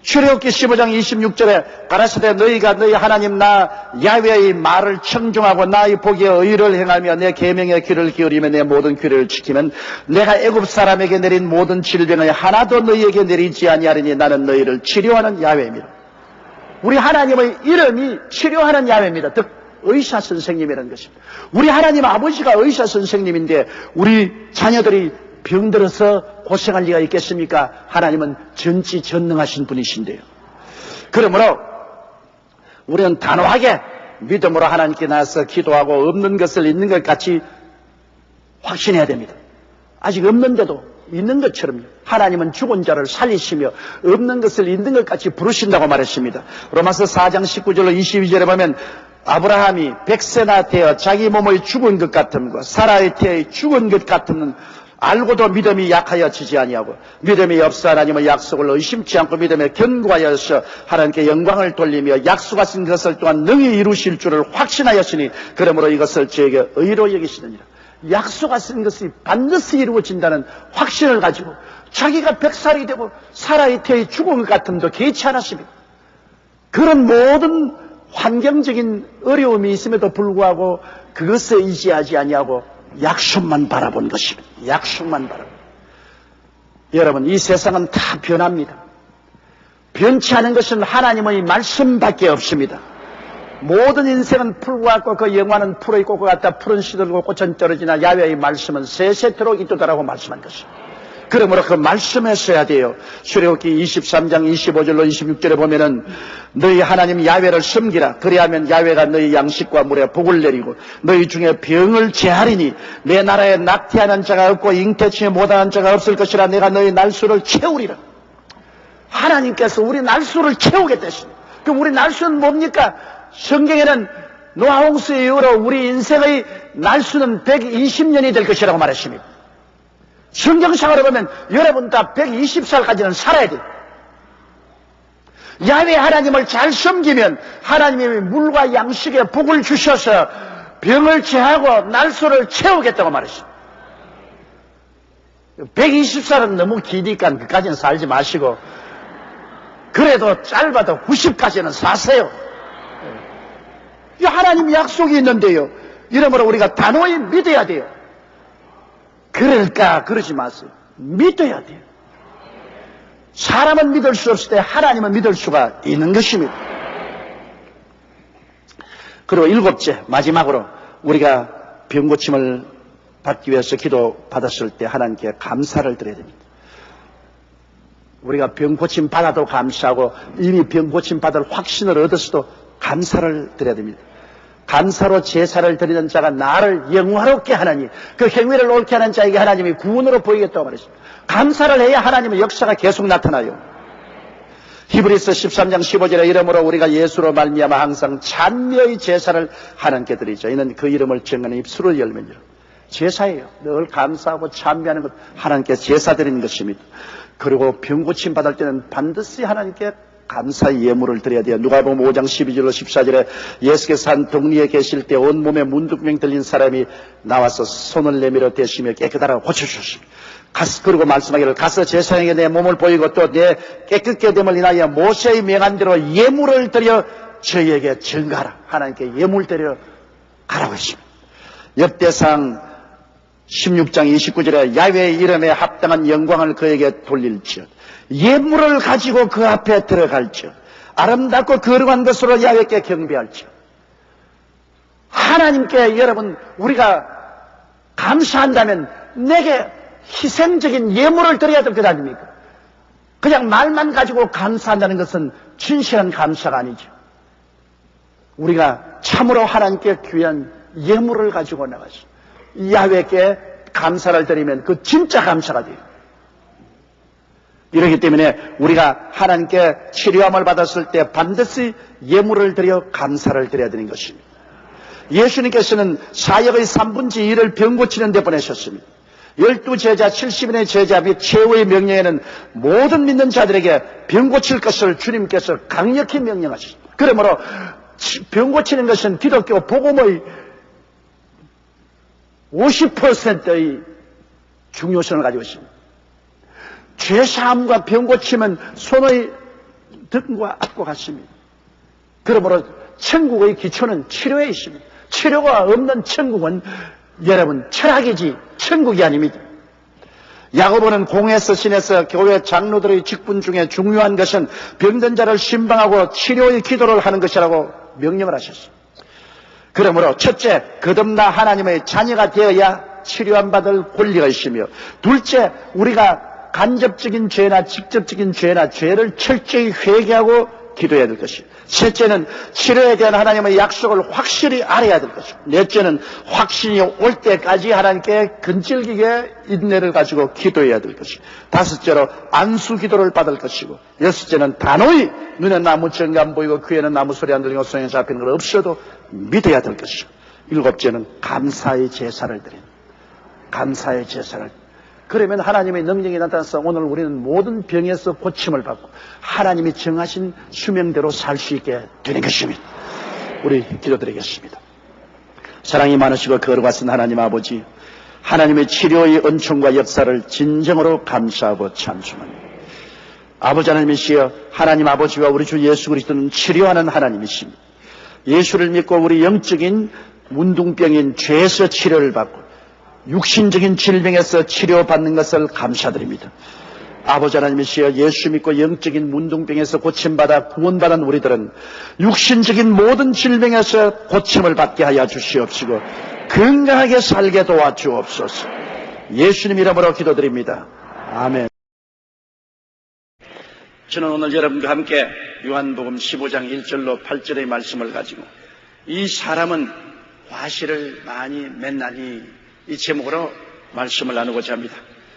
출애굽기 15장 26절에 가라사대 너희가 너희 하나님 나 야훼의 말을 청종하고 나의 보기에 의를 행하며 내 계명에 귀를 기울이며 내 모든 규례를 지키면 내가 애굽 사람에게 내린 모든 질병을 하나도 너희에게 내리지 아니하리니 나는 너희를 치료하는 야훼입니다. 우리 하나님의 이름이 치료하는 야훼입니다. 즉 의사 선생님이라는 것입니다. 우리 하나님 아버지가 의사 선생님인데 우리 자녀들이 병들어서 고생할 리가 있겠습니까? 하나님은 전지전능하신 분이신데요. 그러므로 우리는 단호하게 믿음으로 하나님께 나서 기도하고 없는 것을 있는 것 같이 확신해야 됩니다. 아직 없는데도 있는 것처럼 하나님은 죽은 자를 살리시며 없는 것을 있는 것 같이 부르신다고 말했습니다. 로마서 4장 19절로 22절에 보면 아브라함이 100세나 되어 자기 몸의 죽은 것 같음과 사라의 태의 죽은 것 같음은 알고도 믿음이 약하여 지지 아니하고 믿음이 없어 하나님의 약속을 의심치 않고 믿음에 견고하여서 하나님께 영광을 돌리며 약속하신 것을 또한 능히 이루실 줄을 확신하였으니 그러므로 이것을 저에게 의로 여기시느니라. 약속하신 것이 반드시 이루어진다는 확신을 가지고 자기가 100살이 되고 사라의 태의 죽은 것 같음도 개의치 않았습니다. 그런 모든 환경적인 어려움이 있음에도 불구하고 그것에 의지하지 아니하고 약속만 바라본 것입니다. 약속만 바라본. 여러분, 이 세상은 다 변합니다. 변치 않은 것은 하나님의 말씀밖에 없습니다. 모든 인생은 풀과 같고 그 영화는 풀의 꽃과 같다. 풀은 시들고 꽃은 떨어지나 야훼의 말씀은 세세토록 있도다라고 말씀한 것입니다. 그러므로 그 말씀에 서야 돼요. 출애굽기 23장 25절로 26절에 보면은 너희 하나님 야훼를 섬기라. 그리하면 야훼가 너희 양식과 물에 복을 내리고 너희 중에 병을 제하리니 내 나라에 낙태하는 자가 없고 잉태치지 못하는 자가 없을 것이라. 내가 너희 날수를 채우리라. 하나님께서 우리 날수를 채우겠다 했습니다. 그럼 우리 날수는 뭡니까? 성경에는 노아홍수 이후로 우리 인생의 날수는 120년이 될 것이라고 말했습니다. 성경상으로 보면 여러분 다 120살까지는 살아야 돼요. 야훼 하나님을 잘 섬기면 하나님이 물과 양식에 복을 주셔서 병을 제하고 날수를 채우겠다고 말했습니다. 120살은 너무 기니까 그까지는 살지 마시고 그래도 짧아도 90까지는 사세요. 이 하나님 약속이 있는데요. 이러므로 우리가 단호히 믿어야 돼요. 그럴까 그러지 마세요. 믿어야 돼요. 사람은 믿을 수 없을 때 하나님은 믿을 수가 있는 것입니다. 그리고 일곱째, 마지막으로 우리가 병고침을 받기 위해서 기도 받았을 때 하나님께 감사를 드려야 됩니다. 우리가 병고침 받아도 감사하고 이미 병고침 받을 확신을 얻었어도 감사를 드려야 됩니다. 감사로 제사를 드리는 자가 나를 영화롭게 하나니 그 행위를 옳게 하는 자에게 하나님이 구원으로 보이겠다고 말했습니다. 감사를 해야 하나님의 역사가 계속 나타나요. 히브리서 13장 15절에 이러므로 우리가 예수로 말미암아 항상 찬미의 제사를 하나님께 드리자. 이는 그 이름을 정하는 입술을 열면요. 제사예요. 늘 감사하고 찬미하는 것, 하나님께 제사 드리는 것입니다. 그리고 병고침 받을 때는 반드시 하나님께 감사의 예물을 드려야 돼요. 누가복음 5장 12절로 14절에 예수께서 한 동리에 계실 때 온몸에 문둥병 들린 사람이 나와서 손을 내밀어 대시며 깨끗하라고 고쳐주셨습니다. 그리고 말씀하기를 가서 제사장에게 내 몸을 보이고 또 내 깨끗게 됨을 인하여 모세의 명한 대로 예물을 드려 저희에게 증가하라. 하나님께 예물 드려 가라고 했습니다. 역대상 16장 29절에 야훼의 이름에 합당한 영광을 그에게 돌릴지어다. 예물을 가지고 그 앞에 들어갈지어다. 아름답고 거룩한 것으로 야훼께 경배할지어다. 하나님께 여러분 우리가 감사한다면 내게 희생적인 예물을 드려야 될 것 아닙니까? 그냥 말만 가지고 감사한다는 것은 진실한 감사가 아니죠. 우리가 참으로 하나님께 귀한 예물을 가지고 나가서 야훼께 감사를 드리면 그 진짜 감사가 돼요. 이렇기 때문에 우리가 하나님께 치료함을 받았을 때 반드시 예물을 드려 감사를 드려야 되는 것입니다. 예수님께서는 사역의 3분의 1을 병 고치는 데 보내셨습니다. 12제자 70인의 제자 및 최후의 명령에는 모든 믿는 자들에게 병 고칠 것을 주님께서 강력히 명령하셨습니다. 그러므로 병 고치는 것은 기독교 복음의 50%의 중요성을 가지고 있습니다. 죄사함과 병 고침은 손의 등과 앞과 같습니다. 그러므로 천국의 기초는 치료에 있습니다. 치료가 없는 천국은 여러분 철학이지 천국이 아닙니다. 야고보는 공회에서 신에서 교회 장로들의 직분 중에 중요한 것은 병든 자를 신방하고 치료의 기도를 하는 것이라고 명령을 하셨습니다. 그러므로 첫째, 거듭나 하나님의 자녀가 되어야 치료함 받을 권리가 있으며, 둘째, 우리가 간접적인 죄나 직접적인 죄나 죄를 철저히 회개하고 기도해야 될 것이고, 셋째는 치료에 대한 하나님의 약속을 확실히 알아야 될 것이고, 넷째는 확신이 올 때까지 하나님께 근질기게 인내를 가지고 기도해야 될 것이고, 다섯째로 안수 기도를 받을 것이고, 여섯째는 단호히 눈에 나무 정이 안 보이고 귀에는 나무 소리 안 들리고 손에 잡히는 걸 없어도 믿어야 될 것이고, 일곱째는 감사의 제사를 드리는, 감사의 제사를. 그러면 하나님의 능력이 나타나서 오늘 우리는 모든 병에서 고침을 받고 하나님이 정하신 수명대로 살 수 있게 되는 것입니다. 우리 기도드리겠습니다. 사랑이 많으시고 거룩하신 하나님 아버지, 하나님의 치료의 은총과 역사를 진정으로 감사하고 찬송합니다. 아버지 하나님이시여, 하나님 아버지와 우리 주 예수 그리스도는 치료하는 하나님이십니다. 예수를 믿고 우리 영적인 문둥병인 죄에서 치료를 받고 육신적인 질병에서 치료받는 것을 감사드립니다. 아버지 하나님이시여, 예수 믿고 영적인 문둥병에서 고침받아 구원받은 우리들은 육신적인 모든 질병에서 고침을 받게 하여 주시옵시고 건강하게 살게 도와주옵소서. 예수님 이름으로 기도드립니다. 아멘. 저는 오늘 여러분과 함께 요한복음 15장 1절로 8절의 말씀을 가지고 이 사람은 과실을 많이 맨나니 이 제목으로 말씀을 나누고자 합니다.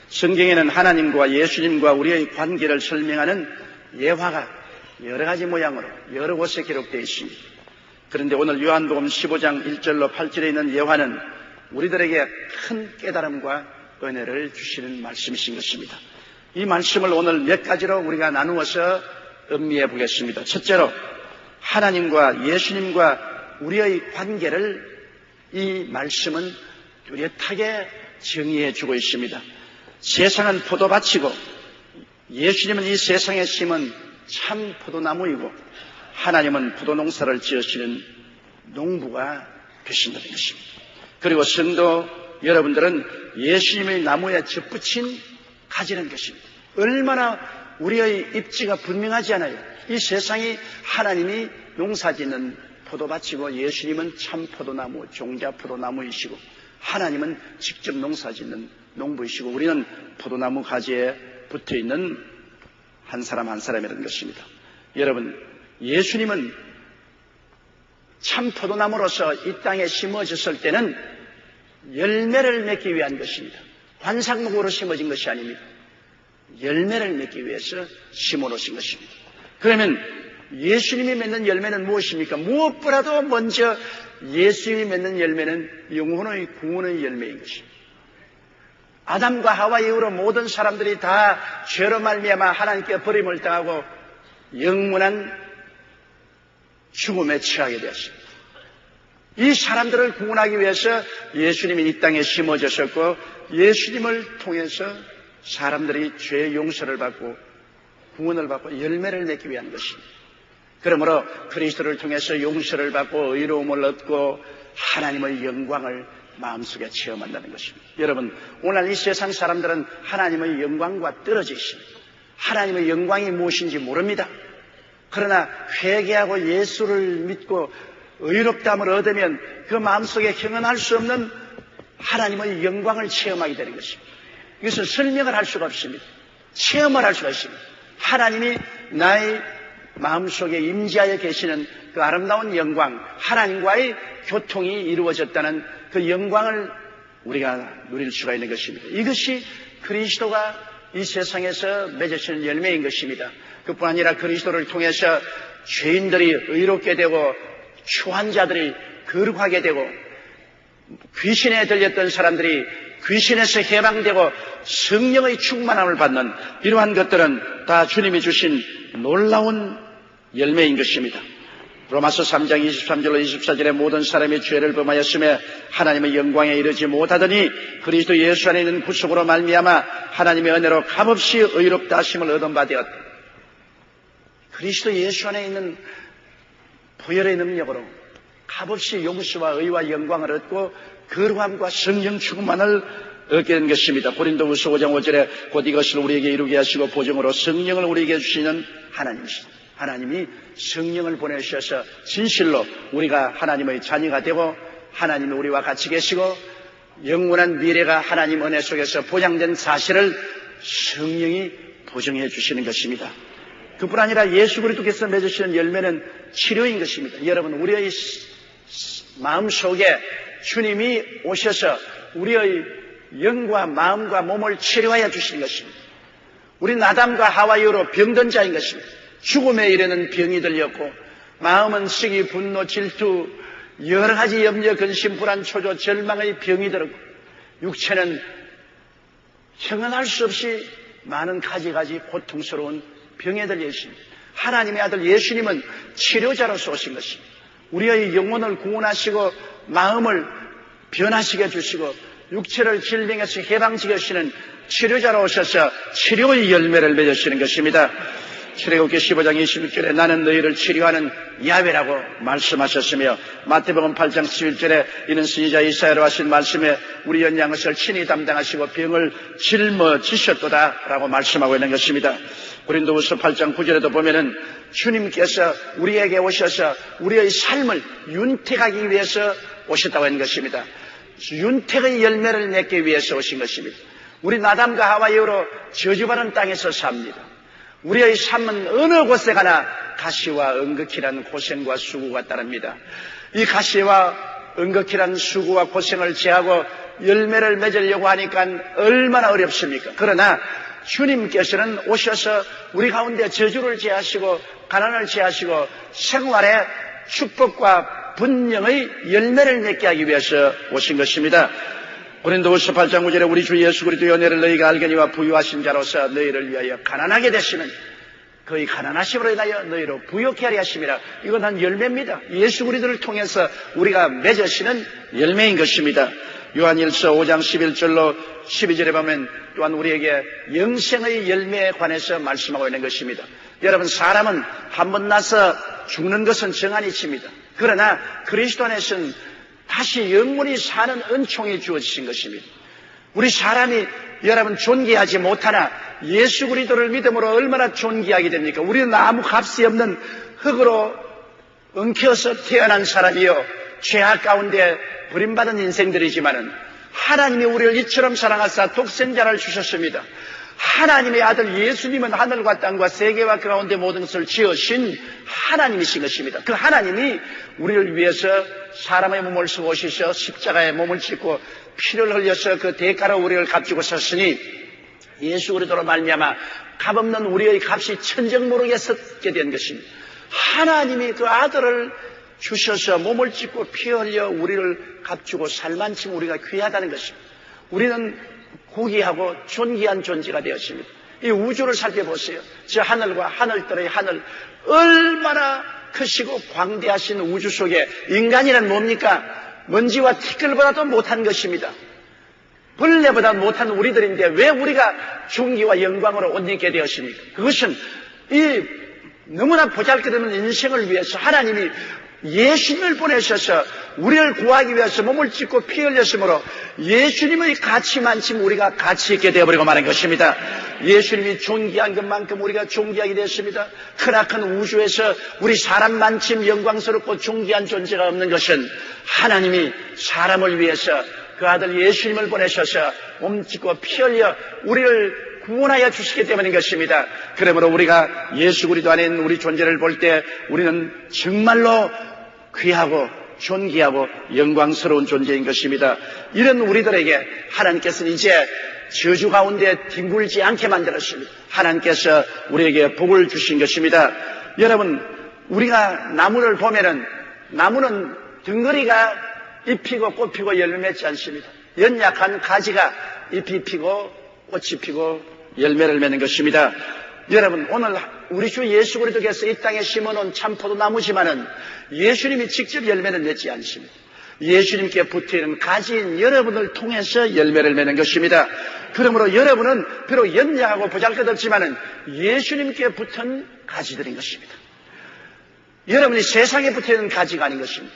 성경에는 하나님과 예수님과 우리의 관계를 설명하는 예화가 여러 가지 모양으로 여러 곳에 기록되어 있습니다. 그런데 오늘 요한복음 15장 1절로 8절에 있는 예화는 우리들에게 큰 깨달음과 은혜를 주시는 말씀이신 것입니다. 이 말씀을 오늘 몇 가지로 우리가 나누어서 음미해 보겠습니다. 첫째로 하나님과 예수님과 우리의 관계를 이 말씀은 뚜렷하게 정의해 주고 있습니다. 세상은 포도밭이고 예수님은 이 세상에 심은 참 포도나무이고 하나님은 포도농사를 지으시는 농부가 되신다는 것입니다. 그리고 성도 여러분들은 예수님의 나무에 접붙인 가지는 것입니다. 얼마나 우리의 입지가 분명하지 않아요. 이 세상이 하나님이 농사짓는 포도밭이고 예수님은 참 포도나무, 종자 포도나무이시고 하나님은 직접 농사짓는 농부이시고 우리는 포도나무 가지에 붙어있는 한 사람 한 사람이라는 것입니다. 여러분, 예수님은 참 포도나무로서 이 땅에 심어졌을 때는 열매를 맺기 위한 것입니다. 관상목으로 심어진 것이 아닙니다. 열매를 맺기 위해서 심어놓으신 것입니다. 그러면 예수님이 맺는 열매는 무엇입니까? 무엇보다도 먼저 예수님이 맺는 열매는 영혼의 구원의 열매인 것입니다. 아담과 하와 이후로 모든 사람들이 다 죄로 말미암아 하나님께 버림을 당하고 영원한 죽음에 처하게 되었습니다. 이 사람들을 구원하기 위해서 예수님이 이 땅에 심어졌었고 예수님을 통해서 사람들이 죄의 용서를 받고 구원을 받고 열매를 맺기 위한 것입니다. 그러므로 그리스도를 통해서 용서를 받고 의로움을 얻고 하나님의 영광을 마음속에 체험한다는 것입니다. 여러분, 오늘 이 세상 사람들은 하나님의 영광과 떨어져 있습니다. 하나님의 영광이 무엇인지 모릅니다. 그러나 회개하고 예수를 믿고 의롭다함을 얻으면 그 마음속에 형언할 수 없는 하나님의 영광을 체험하게 되는 것입니다. 이것은 설명을 할 수가 없습니다. 체험을 할 수가 있습니다. 하나님이 나의 마음속에 임재하여 계시는 그 아름다운 영광, 하나님과의 교통이 이루어졌다는 그 영광을 우리가 누릴 수가 있는 것입니다. 이것이 그리스도가 이 세상에서 맺으시는 열매인 것입니다. 그뿐 아니라 그리스도를 통해서 죄인들이 의롭게 되고 추한 자들이 거룩하게 되고 귀신에 들렸던 사람들이 귀신에서 해방되고 성령의 충만함을 받는 이러한 것들은 다 주님이 주신 놀라운 열매인 것입니다. 로마서 3장 23절로 24절에 모든 사람이 죄를 범하였으며 하나님의 영광에 이르지 못하더니 그리스도 예수 안에 있는 구속으로 말미암아 하나님의 은혜로 값없이 의롭다 하심을 얻은 바 되었다. 그리스도 예수 안에 있는 보혈의 능력으로 값없이 용서와 의와 영광을 얻고 거룩함과 성령 충만을 얻게 된 것입니다. 고린도후서 5장 5절에 곧 이것을 우리에게 이루게 하시고 보증으로 성령을 우리에게 주시는 하나님이시다. 하나님이 성령을 보내주셔서 진실로 우리가 하나님의 자녀가 되고 하나님이 우리와 같이 계시고 영원한 미래가 하나님 은혜 속에서 보장된 사실을 성령이 보증해 주시는 것입니다. 그뿐 아니라 예수 그리스도께서 맺으시는 열매는 치료인 것입니다. 여러분, 우리의 마음속에 주님이 오셔서 우리의 영과 마음과 몸을 치료하여 주시는 것입니다. 우리는 아담과 하와 이후로 병든 자인 것입니다. 죽음에 이르는 병이 들렸고 마음은 시기, 분노, 질투, 여러 가지 염려, 근심, 불안, 초조, 절망의 병이 들었고 육체는 형언할 수 없이 많은 가지가지 고통스러운 병에 들려 있습니다. 하나님의 아들 예수님은 치료자로서 오신 것입니다. 우리의 영혼을 구원하시고 마음을 변화시켜 주시고 육체를 질병에서 해방시켜 주시는 치료자로 오셔서 치료의 열매를 맺으시는 것입니다. 출애굽기 15장 26절에 나는 너희를 치료하는 야훼라고 말씀하셨으며 마태복음 8장 11절에 이는 선지자 이사야로 하신 말씀에 우리 연양 것을 친히 담당하시고 병을 짊어지셨도다 라고 말씀하고 있는 것입니다. 고린도후서 8장 9절에도 보면은 주님께서 우리에게 오셔서 우리의 삶을 윤택하기 위해서 오셨다고 하는 것입니다. 윤택의 열매를 맺기 위해서 오신 것입니다. 우리 아담과 하와 이후로 저주받은 땅에서 삽니다. 우리의 삶은 어느 곳에 가나 가시와 은극이라는 고생과 수고가 따릅니다. 이 가시와 은극이라는 수고와 고생을 제하고 열매를 맺으려고 하니까 얼마나 어렵습니까? 그러나 주님께서는 오셔서 우리 가운데 저주를 제하시고 가난을 제하시고 생활의 축복과 분명의 열매를 맺게 하기 위해서 오신 것입니다. 고린도후서 8장 9절에 우리 주 예수 그리스도의 은혜를 너희가 알거니와 부유하신 자로서 너희를 위하여 가난하게 되시는 그의 가난하심으로 인하여 너희로 부유케 하려 하심이라. 이건 한 열매입니다. 예수 그리스도를 통해서 우리가 맺으시는 열매인 것입니다. 요한일서 5장 11절로 12절에 보면 또한 우리에게 영생의 열매에 관해서 말씀하고 있는 것입니다. 여러분, 사람은 한 번 나서 죽는 것은 정한이 칩니다. 그러나 그리스도 안에서는 다시 영원히 사는 은총이 주어지신 것입니다. 우리 사람이 여러분 존귀하지 못하나 예수 그리스도를 믿음으로 얼마나 존귀하게 됩니까? 우리는 아무 값이 없는 흙으로 엉켜서 태어난 사람이요 죄악 가운데 버림받은 인생들이지만은 하나님이 우리를 이처럼 사랑하사 독생자를 주셨습니다. 하나님의 아들 예수님은 하늘과 땅과 세계와 그 가운데 모든 것을 지으신 하나님이신 것입니다. 그 하나님이 우리를 위해서 사람의 몸을 쓰고 오시셔 십자가에 몸을 찢고 피를 흘려서 그 대가로 우리를 값주고 섰으니 예수 그리스도로 말미암아 값없는 우리의 값이 천정모르게 섰게 된 것입니다. 하나님이 그 아들을 주셔서 몸을 찢고 피 흘려 우리를 값주고 살만큼 우리가 귀하다는 것입니다. 우리는 고귀하고 존귀한 존재가 되었습니다. 이 우주를 살펴보세요. 저 하늘과 하늘들의 하늘, 얼마나 크시고 광대하신 우주 속에 인간이란 뭡니까? 먼지와 티끌보다도 못한 것입니다. 벌레보다 못한 우리들인데 왜 우리가 존귀와 영광으로 옷 입게 되었습니까? 그것은 이 너무나 보잘것없는 인생을 위해서 하나님이 예수님을 보내셔서 우리를 구하기 위해서 몸을 찢고 피 흘렸으므로 예수님의 가치만큼 우리가 가치 있게 되어버리고 마는 것입니다. 예수님이 존귀한 것만큼 우리가 존귀하게 되었습니다. 크나큰 우주에서 우리 사람만큼 영광스럽고 존귀한 존재가 없는 것은 하나님이 사람을 위해서 그 아들 예수님을 보내셔서 몸 찢고 피 흘려 우리를 구원하여 주시기 때문인 것입니다. 그러므로 우리가 예수 그리스도 안에 있는 우리 존재를 볼 때 우리는 정말로 귀하고 존귀하고 영광스러운 존재인 것입니다. 이런 우리들에게 하나님께서는 이제 저주 가운데 뒹굴지 않게 만들었습니다. 하나님께서 우리에게 복을 주신 것입니다. 여러분, 우리가 나무를 보면은 나무는 덩어리가 잎이고 꽃피고 열매 맺지 않습니다. 연약한 가지가 잎이 피고 꽃이 피고 열매를 맺는 것입니다. 여러분, 오늘 우리 주 예수 그리스도께서 이 땅에 심어놓은 참포도 나무지만은 예수님이 직접 열매를 맺지 않습니다. 예수님께 붙어있는 가지인 여러분을 통해서 열매를 맺는 것입니다. 그러므로 여러분은 비록 연약하고 보잘것없지만은 예수님께 붙은 가지들인 것입니다. 여러분이 세상에 붙어있는 가지가 아닌 것입니다.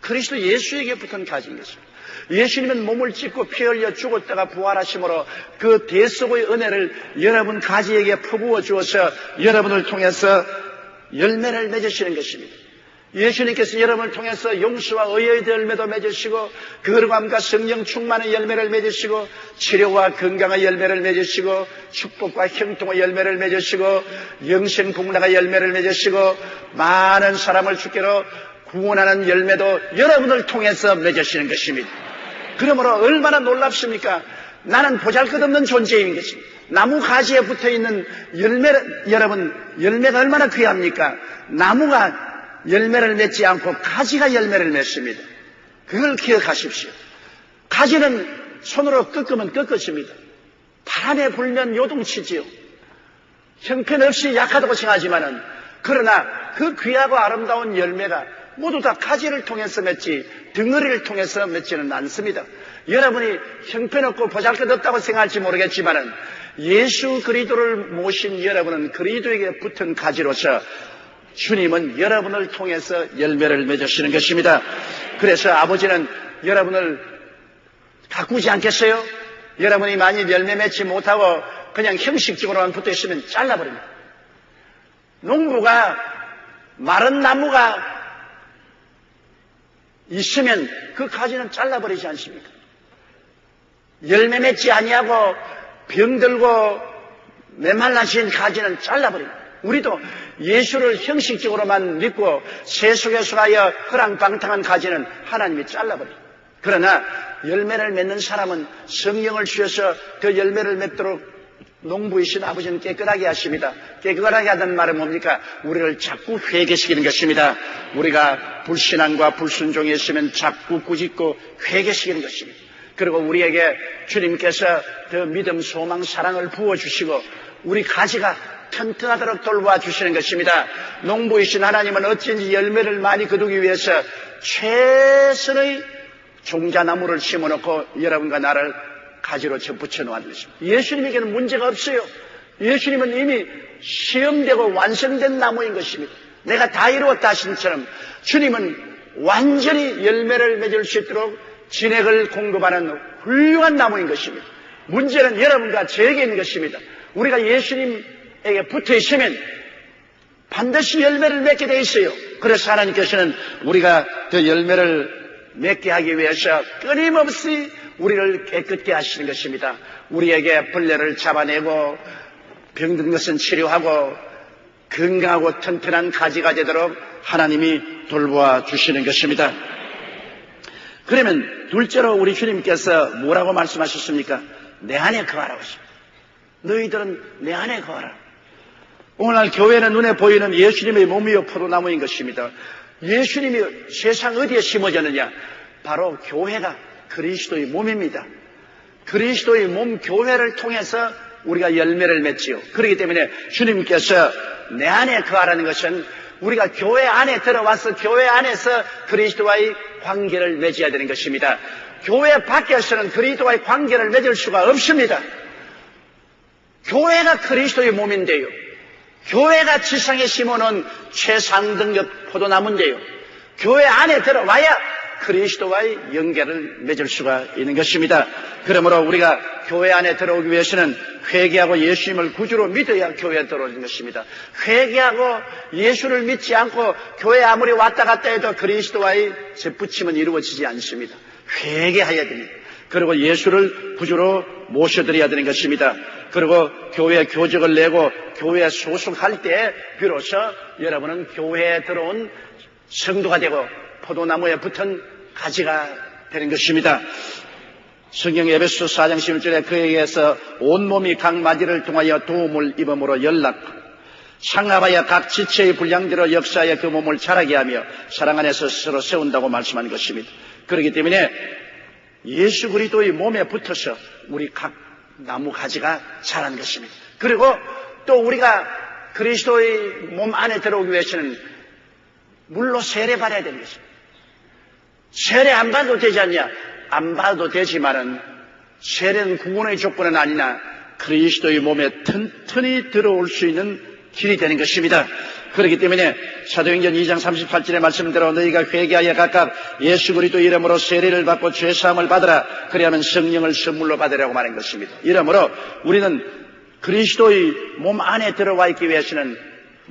그리스도 예수에게 붙은 가지인 것입니다. 예수님은 몸을 찢고 피 흘려 죽었다가 부활하심으로 그 대속의 은혜를 여러분 가지에게 퍼부어 주어서 여러분을 통해서 열매를 맺으시는 것입니다. 예수님께서 여러분을 통해서 용서와 의의 열매도 맺으시고 거룩함과 성령 충만의 열매를 맺으시고 치료와 건강의 열매를 맺으시고 축복과 형통의 열매를 맺으시고 영생복락의 열매를 맺으시고 많은 사람을 주께로 구원하는 열매도 여러분을 통해서 맺으시는 것입니다. 그러므로 얼마나 놀랍습니까? 나는 보잘것없는 존재인 것입니다. 나무 가지에 붙어있는 여러분 열매가 얼마나 귀합니까? 나무가 열매를 맺지 않고 가지가 열매를 맺습니다. 그걸 기억하십시오. 가지는 손으로 꺾으면 꺾어집니다. 바람에 불면 요동치지요. 형편없이 약하다고 생각하지만은 그러나 그 귀하고 아름다운 열매가 모두 다 가지를 통해서 맺지 덩어리를 통해서 맺지는 않습니다. 여러분이 형편없고 보잘것없다고 생각할지 모르겠지만은 예수 그리스도를 모신 여러분은 그리스도에게 붙은 가지로서 주님은 여러분을 통해서 열매를 맺으시는 것입니다. 그래서 아버지는 여러분을 가꾸지 않겠어요? 여러분이 만일 열매 맺지 못하고 그냥 형식적으로만 붙어 있으면 잘라버립니다. 농부가 마른 나무가 있으면 그 가지는 잘라버리지 않습니까? 열매 맺지 아니하고 병들고 메말라진 가지는 잘라버립니다. 우리도 예수를 형식적으로만 믿고 세속에 속하여 허랑방탕한 가지는 하나님이 잘라버립니다. 그러나 열매를 맺는 사람은 성령을 주셔서 그 열매를 맺도록 농부이신 아버지는 깨끗하게 하십니다. 깨끗하게 하다는 말은 뭡니까? 우리를 자꾸 회개시키는 것입니다. 우리가 불신앙과 불순종에 있으면 자꾸 꾸짖고 회개시키는 것입니다. 그리고 우리에게 주님께서 그 믿음, 소망, 사랑을 부어주시고 우리 가지가 튼튼하도록 돌봐주시는 것입니다. 농부이신 하나님은 어찌인지 열매를 많이 거두기 위해서 최선의 종자나무를 심어놓고 여러분과 나를 가지로 접붙여 놓은 것입니다. 예수님에게는 문제가 없어요. 예수님은 이미 시험되고 완성된 나무인 것입니다. 내가 다 이루었다 하신 것처럼 주님은 완전히 열매를 맺을 수 있도록 진액을 공급하는 훌륭한 나무인 것입니다. 문제는 여러분과 저에게 있는 것입니다. 우리가 예수님에게 붙어 있으면 반드시 열매를 맺게 되어 있어요. 그래서 하나님께서는 우리가 그 열매를 맺게 하기 위해서 끊임없이 우리를 깨끗게 하시는 것입니다. 우리에게 벌레를 잡아내고 병든 것은 치료하고 건강하고 튼튼한 가지가 되도록 하나님이 돌보아 주시는 것입니다. 그러면 둘째로 우리 주님께서 뭐라고 말씀하셨습니까? 내 안에 거하라고 하십니다. 너희들은 내 안에 거하라. 오늘날 교회는 눈에 보이는 예수님의 몸이요 포도나무인 것입니다. 예수님이 세상 어디에 심어졌느냐? 바로 교회가 그리스도의 몸입니다. 그리스도의 몸 교회를 통해서 우리가 열매를 맺지요. 그렇기 때문에 주님께서 내 안에 거하라는 것은 우리가 교회 안에 들어와서 교회 안에서 그리스도와의 관계를 맺어야 되는 것입니다. 교회 밖에서는 그리스도와의 관계를 맺을 수가 없습니다. 교회가 그리스도의 몸인데요. 교회가 지상에 심어놓은 최상등급 포도나무인데요. 교회 안에 들어와야 그리스도와의 연결을 맺을 수가 있는 것입니다. 그러므로 우리가 교회 안에 들어오기 위해서는 회개하고 예수님을 구주로 믿어야 교회에 들어오는 것입니다. 회개하고 예수를 믿지 않고 교회 아무리 왔다 갔다 해도 그리스도와의 접붙임은 이루어지지 않습니다. 회개해야 됩니다. 그리고 예수를 구주로 모셔드려야 되는 것입니다. 그리고 교회 교적을 내고 교회에 소속할 때 비로소 여러분은 교회에 들어온 성도가 되고 포도나무에 붙은 가지가 되는 것입니다. 성경 에베소 4장 11절에 그에게서 온몸이 각 마디를 통하여 도움을 입음으로 연락 상합하여 각 지체의 분량대로 역사하여 그 몸을 자라게 하며 사랑 안에서 스스로 세운다고 말씀한 것입니다. 그렇기 때문에 예수 그리스도의 몸에 붙어서 우리 각 나무 가지가 자란 것입니다. 그리고 또 우리가 그리스도의 몸 안에 들어오기 위해서는 물로 세례 받아야 되는 것입니다. 세례 안 받아도 되지 않냐? 안 받아도 되지만은 세례는 구원의 조건은 아니나 그리스도의 몸에 튼튼히 들어올 수 있는 길이 되는 것입니다. 그렇기 때문에 사도행전 2장 38절의 말씀대로 너희가 회개하여 각각 예수 그리스도 이름으로 세례를 받고 죄사함을 받으라. 그리하면 성령을 선물로 받으라고 말한 것입니다. 이러므로 우리는 그리스도의 몸 안에 들어와 있기 위해서는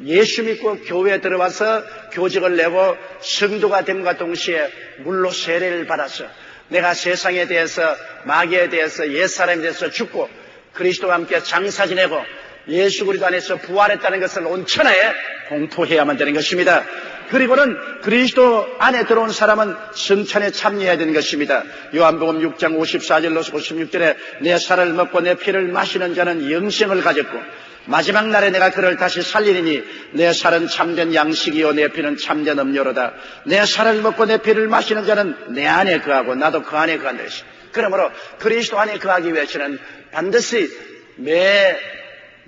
예수 믿고 교회에 들어와서 교직을 내고 성도가 됨과 동시에 물로 세례를 받아서 내가 세상에 대해서 마귀에 대해서 옛사람에 대해서 죽고 그리스도와 함께 장사 지내고 예수 그리스도 안에서 부활했다는 것을 온 천하에 공포해야만 되는 것입니다. 그리고는 그리스도 안에 들어온 사람은 성찬에 참여해야 되는 것입니다. 요한복음 6장 54절로서 56절에 내 살을 먹고 내 피를 마시는 자는 영생을 가졌고 마지막 날에 내가 그를 다시 살리리니 내 살은 참된 양식이요 내 피는 참된 음료로다. 내 살을 먹고 내 피를 마시는 자는 내 안에 거하고 나도 그 안에 거한다. 그러므로 그리스도 안에 거하기 위해서는 반드시 매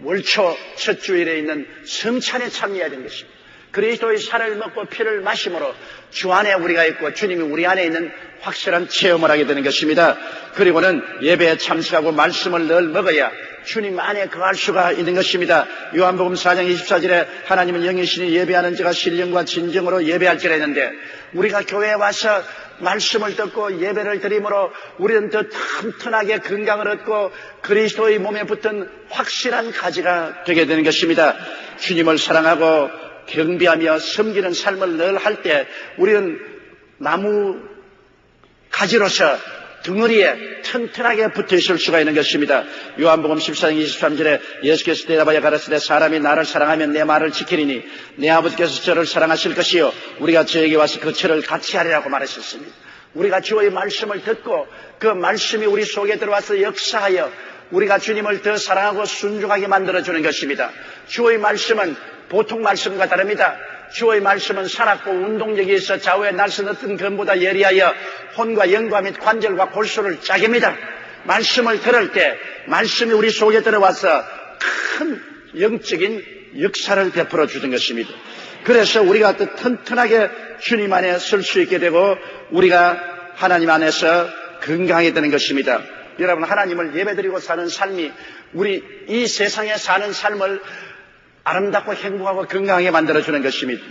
월초 첫 주일에 있는 성찬에 참여해야 되는 것입니다. 그리스도의 살을 먹고 피를 마심으로 주 안에 우리가 있고 주님이 우리 안에 있는 확실한 체험을 하게 되는 것입니다. 그리고는 예배에 참석하고 말씀을 늘 먹어야 주님 안에 거할 수가 있는 것입니다. 요한복음 4장 24절에 하나님은 영이시니 예배하는 자가 신령과 진정으로 예배할지라 했는데 우리가 교회에 와서 말씀을 듣고 예배를 드림으로 우리는 더 튼튼하게 건강을 얻고 그리스도의 몸에 붙은 확실한 가지가 되게 되는 것입니다. 주님을 사랑하고 경배하며 섬기는 삶을 늘 할 때 우리는 나무 가지로서 덩어리에 튼튼하게 붙어 있을 수가 있는 것입니다. 요한복음 14장 23절에 예수께서 대답하여 가라사대 사람이 나를 사랑하면 내 말을 지키리니 내 아버지께서 저를 사랑하실 것이요 우리가 저에게 와서 그 처를 같이 하리라고 말하셨습니다. 우리가 주의 말씀을 듣고 그 말씀이 우리 속에 들어와서 역사하여 우리가 주님을 더 사랑하고 순종하게 만들어주는 것입니다. 주의 말씀은 보통 말씀과 다릅니다. 주의 말씀은 살았고 운동력이 있어 좌우에 날선 어떤 검보다 예리하여 혼과 영과 및 관절과 골수를 짜깁니다. 말씀을 들을 때 말씀이 우리 속에 들어와서 큰 영적인 역사를 베풀어 주는 것입니다. 그래서 우리가 더 튼튼하게 주님 안에 설 수 있게 되고 우리가 하나님 안에서 건강하게 되는 것입니다. 여러분, 하나님을 예배드리고 사는 삶이 우리 이 세상에 사는 삶을 아름답고 행복하고 건강하게 만들어주는 것입니다.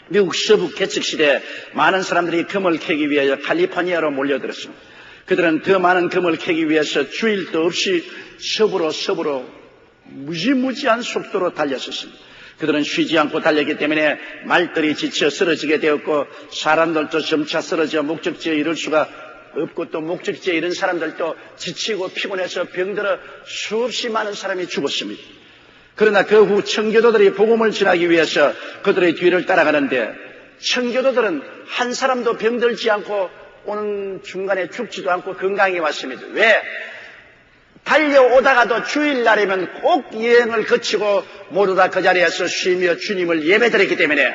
미국 서부 개척 시대에 많은 사람들이 금을 캐기 위하여 캘리포니아로 몰려들었습니다. 그들은 더 많은 금을 캐기 위해서 주일도 없이 서부로 무지무지한 속도로 달렸었습니다. 그들은 쉬지 않고 달렸기 때문에 말들이 지쳐 쓰러지게 되었고 사람들도 점차 쓰러져 목적지에 이를 수가 없고 또 목적지에 이런 사람들도 지치고 피곤해서 병들어 수없이 많은 사람이 죽었습니다. 그러나 그 후 청교도들이 복음을 전하기 위해서 그들의 뒤를 따라가는데 청교도들은 한 사람도 병들지 않고 오는 중간에 죽지도 않고 건강히 왔습니다. 왜? 달려오다가도 주일날이면 꼭 여행을 거치고 모두 다 그 자리에서 쉬며 주님을 예배드렸기 때문에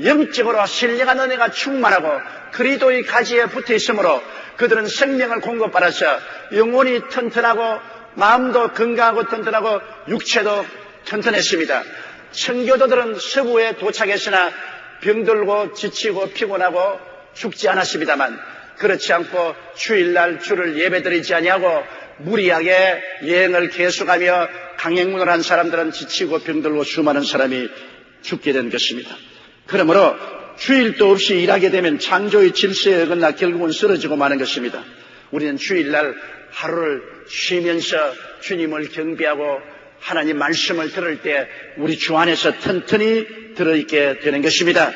영적으로 신령한 은혜가 충만하고 그리스도의 가지에 붙어 있으므로 그들은 생명을 공급받아서 영혼이 튼튼하고 마음도 건강하고 튼튼하고 육체도 튼튼했습니다. 청교도들은 서부에 도착했으나 병들고 지치고 피곤하고 죽지 않았습니다만 그렇지 않고 주일날 주를 예배드리지 아니하고 무리하게 여행을 계속하며 강행군을 한 사람들은 지치고 병들고 수많은 사람이 죽게 된 것입니다. 그러므로 주일도 없이 일하게 되면 창조의 질서에 어긋나 결국은 쓰러지고 마는 것입니다. 우리는 주일날 하루를 쉬면서 주님을 경배하고 하나님 말씀을 들을 때 우리 주 안에서 튼튼히 들어있게 되는 것입니다.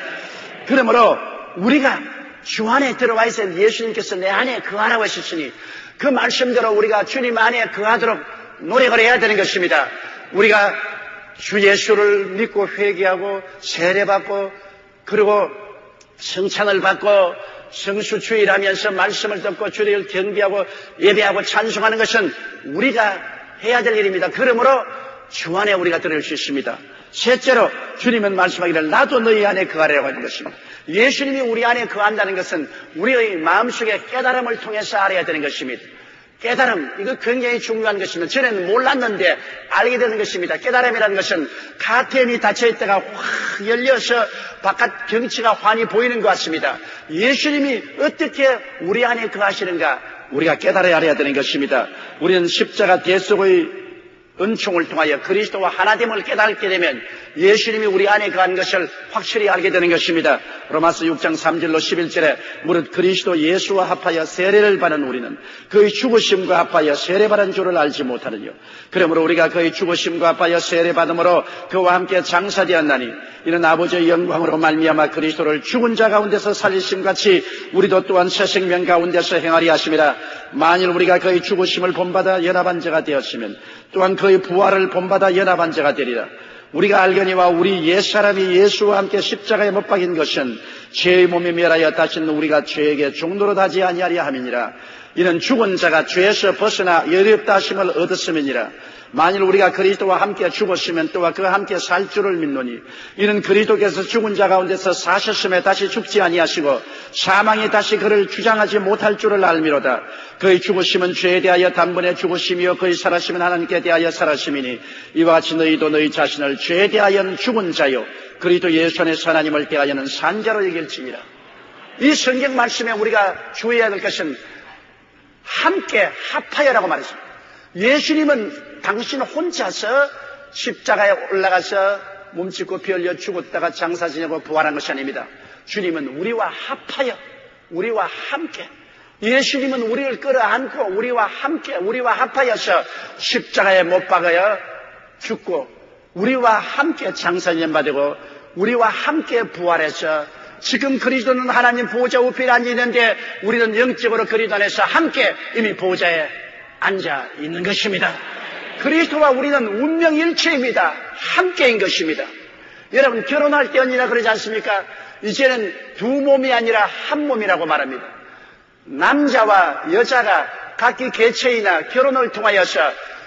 그러므로 우리가 주 안에 들어와 있어야 예수님께서 내 안에 거하라고 하셨으니 그 말씀대로 우리가 주님 안에 거하도록 노력을 해야 되는 것입니다. 우리가 주 예수를 믿고 회개하고 세례받고 그리고 성찬을 받고 성수주일하면서 말씀을 듣고 주를 경배하고 예배하고 찬송하는 것은 우리가 해야 될 일입니다. 그러므로 주 안에 우리가 들어올 수 있습니다. 셋째로 주님은 말씀하기를 나도 너희 안에 거하라고 하는 것입니다. 예수님이 우리 안에 거한다는 것은 우리의 마음속에 깨달음을 통해서 알아야 되는 것입니다. 깨달음, 이거 굉장히 중요한 것입니다. 전에는 몰랐는데 알게 되는 것입니다. 깨달음이라는 것은 카텐이 닫혀있다가 확 열려서 바깥 경치가 환히 보이는 것 같습니다. 예수님이 어떻게 우리 안에 거하시는가 우리가 깨달아야 알아야 되는 것입니다. 우리는 십자가 대속의 은총을 통하여 그리스도와 하나됨을 깨닫게 되면 예수님이 우리 안에 거한 것을 확실히 알게 되는 것입니다. 로마서 6장 3절로 11절에 무릇 그리스도 예수와 합하여 세례를 받은 우리는 그의 죽으심과 합하여 세례받은 줄을 알지 못하느뇨. 그러므로 우리가 그의 죽으심과 합하여 세례받음으로 그와 함께 장사되었나니 이는 아버지의 영광으로 말미암아 그리스도를 죽은 자 가운데서 살리심같이 우리도 또한 새 생명 가운데서 행하리 하심이라. 만일 우리가 그의 죽으심을 본받아 연합한 자가 되었으면 또한 그의 부활을 본받아 연합한 자가 되리라. 우리가 알거니와 우리 옛사람이 예수와 함께 십자가에 못 박인 것은 죄의 몸에 멸하여 다시는 우리가 죄에게 종노릇 하지 아니하리 함이니라. 이는 죽은 자가 죄에서 벗어나 열이 없다 하심을 얻었음이니라. 만일 우리가 그리스도와 함께 죽었으면 또한 그와 함께 살 줄을 믿노니 이는 그리스도께서 죽은 자 가운데서 사셨음에 다시 죽지 아니하시고 사망이 다시 그를 주장하지 못할 줄을 알미로다. 그의 죽으심은 죄에 대하여 단번에 죽으심이요 그의 살아심은 하나님께 대하여 살아심이니 이와 같이 너희도 너희 자신을 죄에 대하여는 죽은 자요 그리스도 예수 안에서 하나님을 대하여는 산 자로 여길지니라. 이 성경 말씀에 우리가 주의해야 될 것은 함께 합하여라고 말했습니다. 예수님은 당신 혼자서 십자가에 올라가서 몸짓고 피 흘려 죽었다가 장사 지내고 부활한 것이 아닙니다. 주님은 우리와 합하여 우리와 함께 예수님은 우리를 끌어안고 우리와 함께 우리와 합하여서 십자가에 못 박아여 죽고 우리와 함께 장사 지내받고 우리와 함께 부활해서 지금 그리스도는 하나님 보좌 우편에 앉아 있는데 우리는 영적으로 그리스도 안에서 함께 이미 보좌에 앉아 있는 것입니다. 그리스도와 우리는 운명일체입니다. 함께인 것입니다. 여러분 결혼할 때 언니나 그러지 않습니까? 이제는 두 몸이 아니라 한 몸이라고 말합니다. 남자와 여자가 각기 개체이나 결혼을 통하여서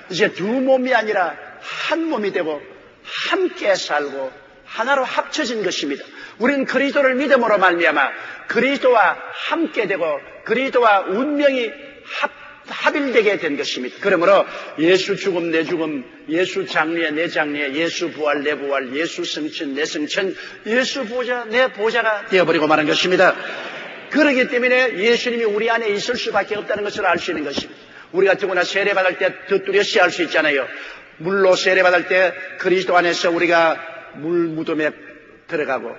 이제 두 몸이 아니라 한 몸이 되고 함께 살고 하나로 합쳐진 것입니다. 우리는 그리스도를 믿음으로 말미암아 그리스도와 함께 되고 그리스도와 운명이 합일되게 된 것입니다. 그러므로 예수 죽음 내 죽음, 예수 장례 내 장례, 예수 부활 내 부활, 예수 성천 내 성천, 예수 보좌 내 보좌가 되어버리고 마는 것입니다. 그렇기 때문에 예수님이 우리 안에 있을 수밖에 없다는 것을 알 수 있는 것입니다. 우리가 더구나 세례받을 때 더 뚜렷이 알 수 있잖아요. 물로 세례받을 때 그리스도 안에서 우리가 물 무덤에 들어가고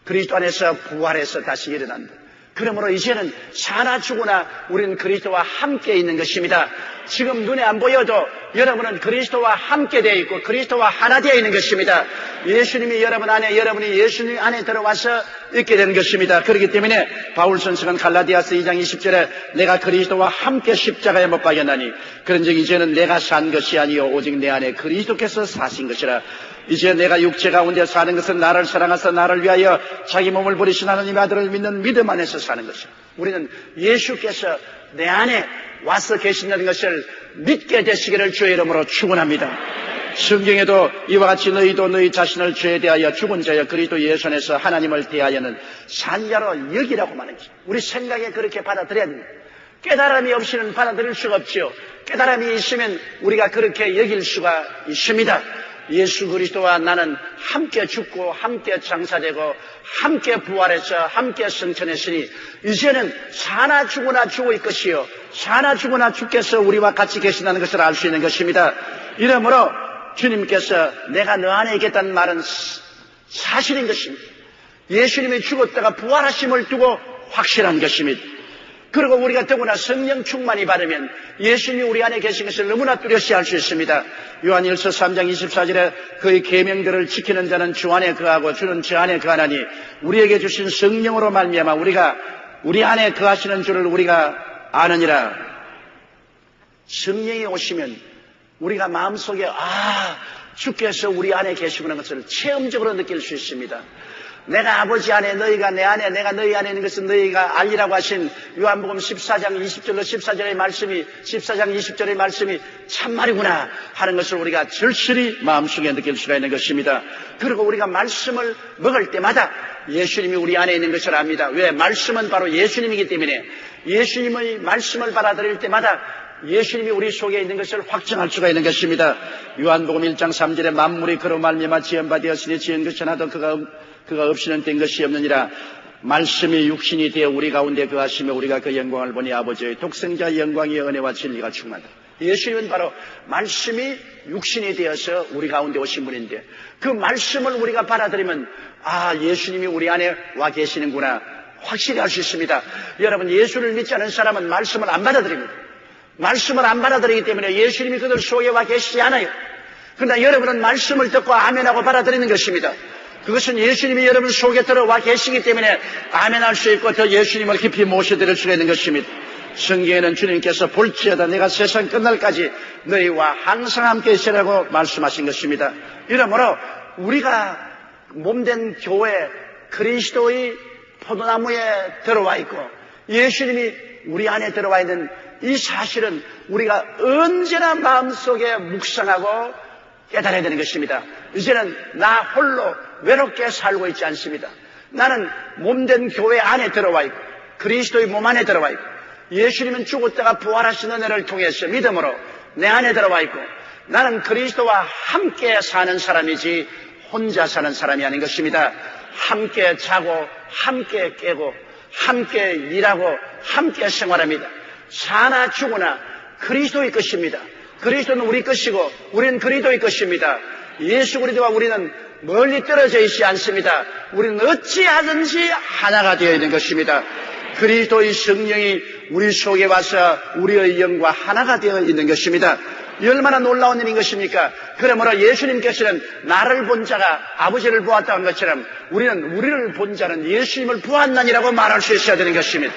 그리스도 안에서 부활해서 다시 일어난다. 그러므로 이제는 사나 죽으나 우리는 그리스도와 함께 있는 것입니다. 지금 눈에 안 보여도 여러분은 그리스도와 함께 되어 있고 그리스도와 하나 되어 있는 것입니다. 예수님이 여러분 안에, 여러분이 예수님 안에 들어와서 있게 되는 것입니다. 그렇기 때문에 바울 선생은 갈라디아서 2장 20절에 내가 그리스도와 함께 십자가에 못 박였나니 그런즉 이제는 내가 산 것이 아니요 오직 내 안에 그리스도께서 사신 것이라. 이제 내가 육체 가운데 사는 것은 나를 사랑하사 나를 위하여 자기 몸을 버리신 하나님의 아들을 믿는 믿음 안에서 사는 것이라. 우리는 예수께서 내 안에 와서 계신다는 것을 믿게 되시기를 주의 이름으로 축원합니다. 성경에도 이와 같이 너희도 너희 자신을 죄에 대하여 죽은 자여 그리스도 예수 안에서 하나님을 대하여는 산 자로 여기라고 말하는 것입니다. 우리 생각에 그렇게 받아들여야 됩니다. 깨달음이 없이는 받아들일 수가 없지요. 깨달음이 있으면 우리가 그렇게 여길 수가 있습니다. 예수 그리스도와 나는 함께 죽고 함께 장사되고 함께 부활해서 함께 승천했으니 이제는 사나 죽으나 죽을 것이요 사나 죽으나 주께서 우리와 같이 계신다는 것을 알 수 있는 것입니다. 이러므로 주님께서 내가 너 안에 있겠다는 말은 사실인 것입니다. 예수님이 죽었다가 부활하심을 두고 확실한 것입니다. 그리고 우리가 더구나 성령 충만이 받으면 예수님이 우리 안에 계신 것을 너무나 뚜렷이 알 수 있습니다. 요한일서 3장 24절에 그의 계명들을 지키는 자는 주 안에 거하고 주는 저 안에 거하나니 우리에게 주신 성령으로 말미암아 우리가 우리 안에 거하시는 줄을 우리가 아느니라. 성령이 오시면 우리가 마음속에 주께서 우리 안에 계시구나 것을 체험적으로 느낄 수 있습니다. 내가 아버지 안에 너희가 내 안에 내가 너희 안에 있는 것은 너희가 알리라고 하신 요한복음 14장 20절로 14장 20절의 말씀이 참말이구나 하는 것을 우리가 절실히 마음속에 느낄 수가 있는 것입니다. 그리고 우리가 말씀을 먹을 때마다 예수님이 우리 안에 있는 것을 압니다. 왜? 말씀은 바로 예수님이기 때문에 예수님의 말씀을 받아들일 때마다 예수님이 우리 속에 있는 것을 확증할 수가 있는 것입니다. 요한복음 1장 3절에 만물이 그로 말미암아 지은 바 되었으니 지은 것이 하나도 그가 없이는 된 것이 없느니라. 말씀이 육신이 되어 우리 가운데 거하시며 우리가 그 영광을 보니 아버지의 독생자의 영광이 은혜와 진리가 충만하다. 예수님은 바로 말씀이 육신이 되어서 우리 가운데 오신 분인데 그 말씀을 우리가 받아들이면 예수님이 우리 안에 와 계시는구나 확실히 알 수 있습니다. 여러분, 예수를 믿지 않은 사람은 말씀을 안 받아들입니다. 말씀을 안 받아들이기 때문에 예수님이 그들 속에 와 계시지 않아요. 그러나 여러분은 말씀을 듣고 아멘하고 받아들이는 것입니다. 그것은 예수님이 여러분 속에 들어와 계시기 때문에 아멘할 수 있고 더 예수님을 깊이 모셔드릴 수가 있는 것입니다. 성경에는 주님께서 볼지어다 내가 세상 끝날까지 너희와 항상 함께 있으라고 말씀하신 것입니다. 이러므로 우리가 몸된 교회 그리스도의 포도나무에 들어와 있고 예수님이 우리 안에 들어와 있는 이 사실은 우리가 언제나 마음속에 묵상하고 깨달아야 되는 것입니다. 이제는 나 홀로 외롭게 살고 있지 않습니다. 나는 몸된 교회 안에 들어와 있고 그리스도의 몸 안에 들어와 있고 예수님은 죽었다가 부활하신 은혜를 통해서 믿음으로 내 안에 들어와 있고 나는 그리스도와 함께 사는 사람이지 혼자 사는 사람이 아닌 것입니다. 함께 자고 함께 깨고 함께 일하고 함께 생활합니다. 사나 죽으나 그리스도의 것입니다. 그리스도는 우리 것이고 우리는 그리스도의 것입니다. 예수 그리스도와 우리는 멀리 떨어져 있지 않습니다. 우리는 어찌하든지 하나가 되어 있는 것입니다. 그리스도의 성령이 우리 속에 와서 우리의 영과 하나가 되어 있는 것입니다. 얼마나 놀라운 일인 것입니까? 그러므로 예수님께서는 나를 본 자가 아버지를 보았다는 것처럼 우리는 우리를 본 자는 예수님을 보았나니라고 말할 수 있어야 되는 것입니다.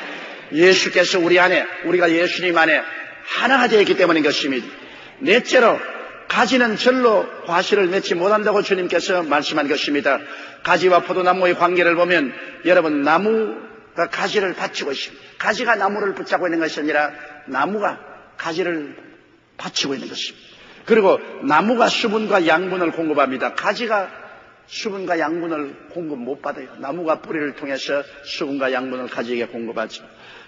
예수께서 우리 안에 우리가 예수님 안에 하나가 되어 있기 때문인 것입니다. 넷째로 가지는 절로 과실을 맺지 못한다고 주님께서 말씀한 것입니다. 가지와 포도나무의 관계를 보면 여러분 나무가 가지를 받치고 있습니다. 가지가 나무를 붙잡고 있는 것이 아니라 나무가 가지를 받치고 있는 것입니다. 그리고 나무가 수분과 양분을 공급합니다. 가지가 수분과 양분을 공급 못 받아요. 나무가 뿌리를 통해서 수분과 양분을 가지에게 공급하죠.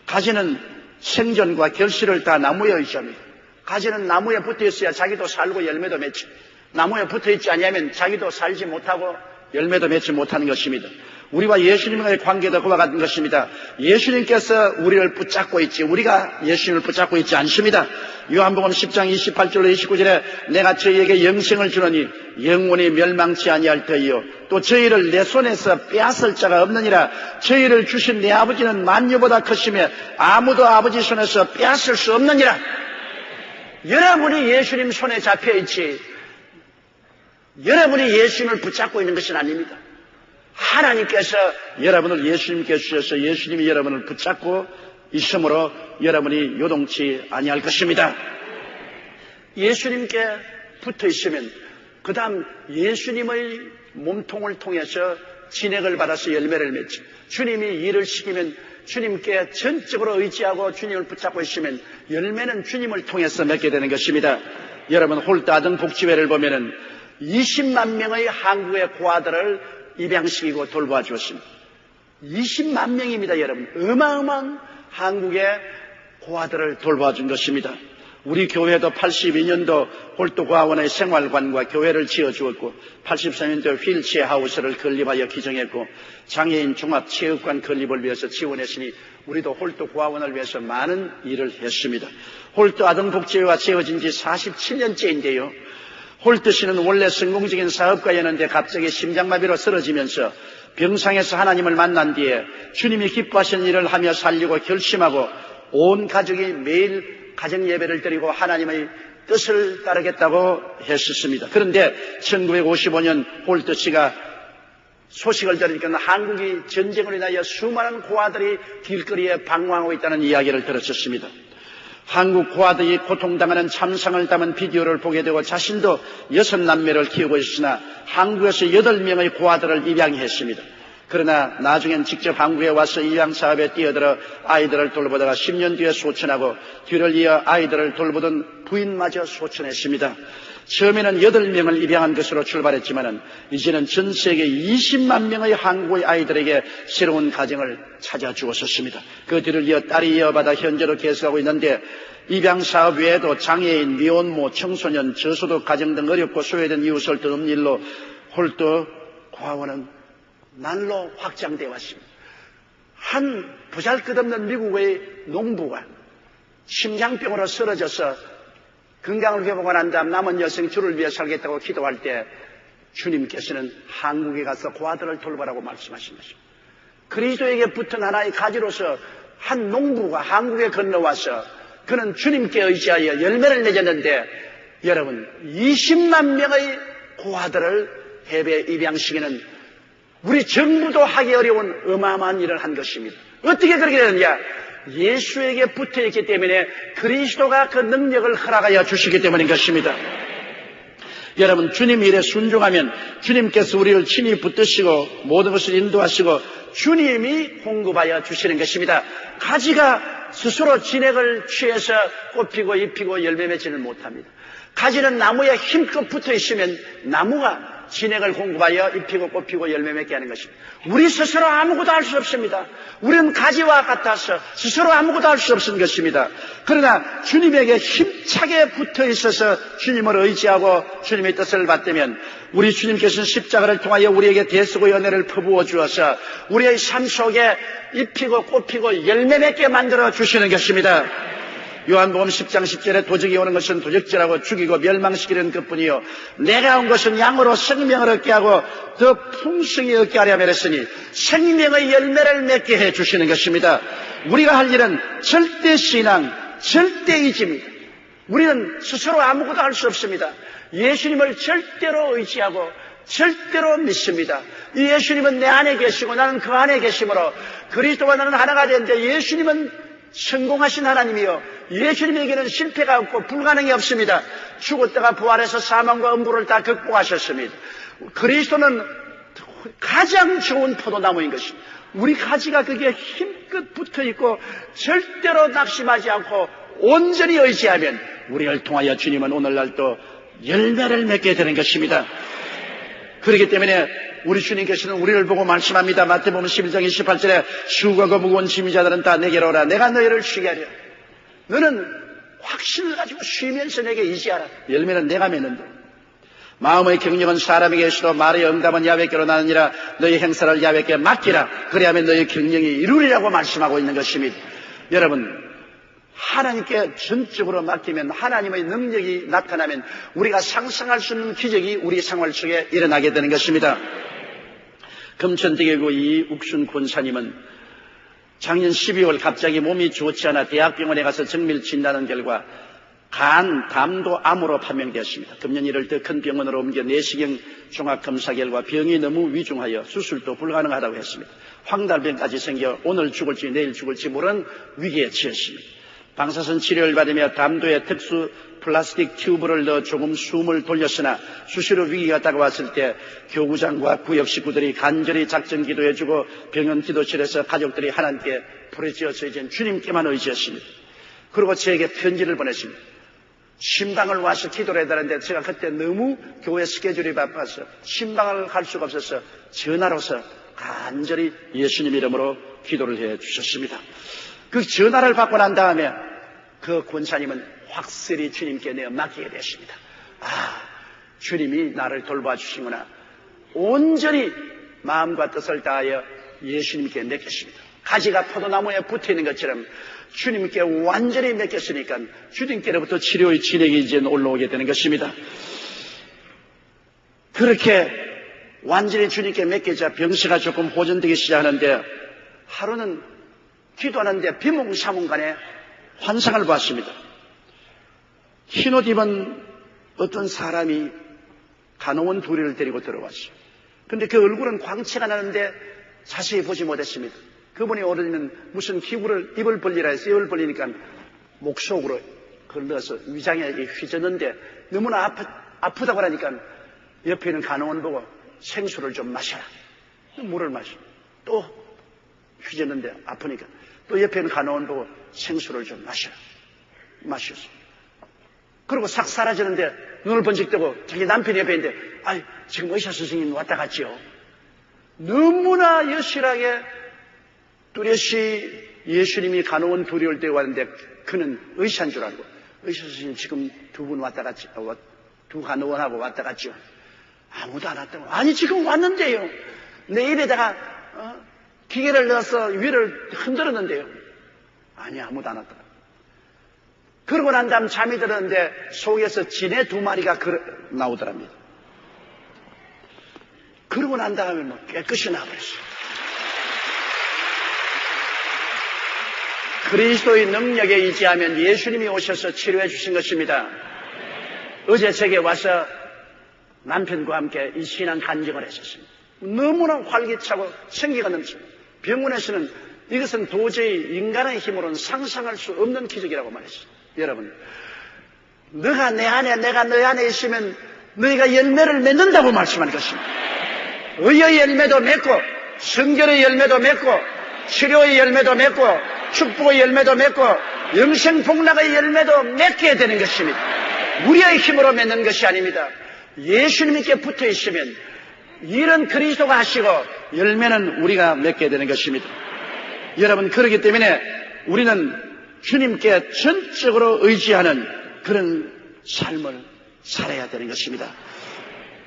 가지는 생존과 결실을 다 나무에 의지합니다. 가지는 나무에 붙어 있어야 자기도 살고 열매도 맺죠. 나무에 붙어 있지 않으면 자기도 살지 못하고 열매도 맺지 못하는 것입니다. 우리와 예수님과의 관계도 그와 같은 것입니다. 예수님께서 우리를 붙잡고 있지 우리가 예수님을 붙잡고 있지 않습니다. 요한복음 10장 28절로 29절에 내가 저희에게 영생을 주노니 영원히 멸망치 아니할 터이요 또 저희를 내 손에서 빼앗을 자가 없느니라. 저희를 주신 내 아버지는 만유보다 크시며 아무도 아버지 손에서 빼앗을 수 없느니라. 여러분이 예수님 손에 잡혀있지 여러분이 예수님을 붙잡고 있는 것은 아닙니다. 하나님께서 여러분을 예수님께 주셔서 예수님이 여러분을 붙잡고 있으므로 여러분이 요동치 아니할 것입니다. 예수님께 붙어 있으면 그 다음 예수님의 몸통을 통해서 진액을 받아서 열매를 맺지. 주님이 일을 시키면 주님께 전적으로 의지하고 주님을 붙잡고 있으면 열매는 주님을 통해서 맺게 되는 것입니다. 여러분 홀다등 복지회를 보면은 20만 명의 한국의 고아들을 입양시키고 돌보아 주었습니다. 20만 명입니다, 여러분. 어마어마한 한국의 고아들을 돌보아 준 것입니다. 우리 교회도 82년도 홀도고아원의 생활관과 교회를 지어주었고 83년도 휠체어 하우스를 건립하여 기증했고 장애인 종합체육관 건립을 위해서 지원했으니 우리도 홀도고아원을 위해서 많은 일을 했습니다. 홀도 아동복지회가 지어진 지 47년째인데요. 홀트 씨는 원래 성공적인 사업가였는데 갑자기 심장마비로 쓰러지면서 병상에서 하나님을 만난 뒤에 주님이 기뻐하시는 일을 하며 살려고 결심하고 온 가족이 매일 가정예배를 드리고 하나님의 뜻을 따르겠다고 했었습니다. 그런데 1955년 홀트 씨가 소식을 들으니까 한국이 전쟁으로 인하여 수많은 고아들이 길거리에 방황하고 있다는 이야기를 들었었습니다. 한국 고아들이 고통당하는 참상을 담은 비디오를 보게 되고 자신도 6남매를 키우고 있으나 한국에서 8명의 고아들을 입양했습니다. 그러나 나중엔 직접 한국에 와서 입양사업에 뛰어들어 아이들을 돌보다가 10년 뒤에 소천하고 뒤를 이어 아이들을 돌보던 부인마저 소천했습니다. 처음에는 8명을 입양한 것으로 출발했지만 이제는 전 세계 20만 명의 한국의 아이들에게 새로운 가정을 찾아주었습니다. 그 뒤를 이어 딸이 이어받아 현재로 계속하고 있는데 입양사업 외에도 장애인, 미혼모, 청소년, 저소득 가정 등 어렵고 소외된 이웃을 돕는 일로 홀도 고아원은 날로 확장되어 왔습니다. 한 보잘것없는 미국의 농부가 심장병으로 쓰러져서 건강을 회복을 한 다음 남은 여성 주를 위해 살겠다고 기도할 때 주님께서는 한국에 가서 고아들을 돌보라고 말씀하신 것입니다. 그리스도에게 붙은 하나의 가지로서 한 농부가 한국에 건너와서 그는 주님께 의지하여 열매를 맺었는데 여러분 20만 명의 고아들을 해외 입양시키는 우리 정부도 하기 어려운 어마어마한 일을 한 것입니다. 어떻게 그렇게 되느냐? 예수에게 붙어있기 때문에 그리스도가 그 능력을 허락하여 주시기 때문인 것입니다. 여러분 주님 일에 순종하면 주님께서 우리를 친히 붙드시고 모든 것을 인도하시고 주님이 공급하여 주시는 것입니다. 가지가 스스로 진액을 취해서 꽃피고 잎히고 열매 맺지는 못합니다. 가지는 나무에 힘껏 붙어있으면 나무가 진액을 공급하여 잎히고 꽃피고 열매 맺게 하는 것입니다. 우리 스스로 아무것도 할 수 없습니다. 우리는 가지와 같아서 스스로 아무것도 할 수 없는 것입니다. 그러나 주님에게 힘차게 붙어 있어서 주님을 의지하고 주님의 뜻을 받으면 우리 주님께서는 십자가를 통하여 우리에게 대수고 연애를 퍼부어 주어서 우리의 삶 속에 잎히고 꽃피고 열매 맺게 만들어 주시는 것입니다. 요한복음 10장 10절에 도적이 오는 것은 도적질하고 죽이고 멸망시키는 것뿐이요 내가 온 것은 양으로 생명을 얻게 하고 더 풍성히 얻게 하려 했으니 생명의 열매를 맺게 해주시는 것입니다. 우리가 할 일은 절대 신앙, 절대 의지입니다. 우리는 스스로 아무것도 할 수 없습니다. 예수님을 절대로 의지하고 절대로 믿습니다. 이 예수님은 내 안에 계시고 나는 그 안에 계시므로 그리스도와 나는 하나가 되는데 예수님은 성공하신 하나님이요 예수님에게는 실패가 없고 불가능이 없습니다. 죽었다가 부활해서 사망과 음부를 다 극복하셨습니다. 그리스도는 가장 좋은 포도나무인 것입니다. 우리 가지가 거기에 힘껏 붙어있고 절대로 낙심하지 않고 온전히 의지하면 우리를 통하여 주님은 오늘날 또 열매를 맺게 되는 것입니다. 그렇기 때문에 우리 주님께서는 우리를 보고 말씀합니다. 마태복음 11장 28절에 수고하고 무거운 짐이 자들은 다 내게로 오라. 내가 너희를 쉬게 하리라. 너는 확신을 가지고 쉬면서 내게 의지하라. 열매는 내가 맺는다. 마음의 경력은 사람에게 있어도 말의 응답은 야훼께로 나느니라. 너희 행사를 야훼께 맡기라. 그리하면 너희 경영이 이루리라고 말씀하고 있는 것입니다. 여러분, 하나님께 전적으로 맡기면 하나님의 능력이 나타나면 우리가 상상할 수 없는 기적이 우리 생활 속에 일어나게 되는 것입니다. 금천대교구 이욱순 권사님은 작년 12월 갑자기 몸이 좋지 않아 대학병원에 가서 정밀 진단한 결과 간, 담도 암으로 판명되었습니다. 금년 1월 더 큰 병원으로 옮겨 내시경 종합검사 결과 병이 너무 위중하여 수술도 불가능하다고 했습니다. 황달병까지 생겨 오늘 죽을지 내일 죽을지 모르는 위기에 처했습니다. 방사선 치료를 받으며 담도에 특수 플라스틱 튜브를 넣어 조금 숨을 돌렸으나 수시로 위기가 다가왔을 때 교구장과 구역 식구들이 간절히 작전 기도해주고 병원 기도실에서 가족들이 하나님께 부르짖어서 이제 주님께만 의지했습니다. 그리고 저에게 편지를 보냈습니다. 신방을 와서 기도를 해달라는데 제가 그때 너무 교회 스케줄이 바빠서 신방을 갈 수가 없어서 전화로서 간절히 예수님 이름으로 기도를 해 주셨습니다. 그 전화를 받고 난 다음에 그 권사님은 확실히 주님께 내어 맡기게 됐습니다. 주님이 나를 돌봐주시구나. 온전히 마음과 뜻을 다하여 예수님께 맡겼습니다. 가지가 포도나무에 붙어있는 것처럼 주님께 완전히 맡겼으니까 주님께로부터 치료의 진액이 이제 올라오게 되는 것입니다. 그렇게 완전히 주님께 맡기자 병세가 조금 호전되기 시작하는데 하루는 기도하는데 비몽사몽간에 환상을 봤습니다. 흰옷 입은 어떤 사람이 간호원 둘이를 데리고 들어왔어요. 그런데 그 얼굴은 광채가 나는데 자세히 보지 못했습니다. 그분이 오르면 무슨 기구를 입을 벌리라 해서 입을 벌리니까 목 속으로 그걸 넣어서 위장에 휘젓는데 너무나 아프다고 하니까 옆에 있는 간호원 보고 생수를 좀 마셔라. 물을 마셔. 또 휘젓는데 아프니까 또 옆에 있는 간호원 보고 생수를 좀 마셔라. 마셨어. 그리고 싹 사라지는데 눈을 번쩍 뜨고 자기 남편이 옆에 있는데 지금 의사 선생님 왔다 갔지요. 너무나 여실하게 뚜렷이 예수님이 간호원 둘이 올 때 왔는데 그는 의사인 줄 알고 의사 선생님 지금 두 분 왔다 갔지, 두 간호원하고 왔다 갔죠. 아무도 안 왔다고. 아니 지금 왔는데요. 내 입에다가 기계를 넣어서 위를 흔들었는데요. 아니 아무도 안 왔다고. 그러고 난 다음 잠이 들었는데 속에서 진해 2마리가 나오더랍니다. 그러고 난 다음에 뭐 깨끗이 나와버렸어요. 그리스도의 능력에 의지하면 예수님이 오셔서 치료해 주신 것입니다. 어제 제게 와서 남편과 함께 이 신앙 간증을 했었습니다. 너무나 활기차고 생기가 넘칩니다. 병원에서는 이것은 도저히 인간의 힘으로는 상상할 수 없는 기적이라고 말했어요. 여러분, 너가 내 안에 내가 너희 안에 있으면 너희가 열매를 맺는다고 말씀하는 것입니다. 의의 열매도 맺고 성결의 열매도 맺고 치료의 열매도 맺고 축복의 열매도 맺고 영생복락의 열매도 맺게 되는 것입니다. 우리의 힘으로 맺는 것이 아닙니다. 예수님께 붙어 있으면 일은 그리스도가 하시고 열매는 우리가 맺게 되는 것입니다. 여러분, 그렇기 때문에 우리는 주님께 전적으로 의지하는 그런 삶을 살아야 되는 것입니다.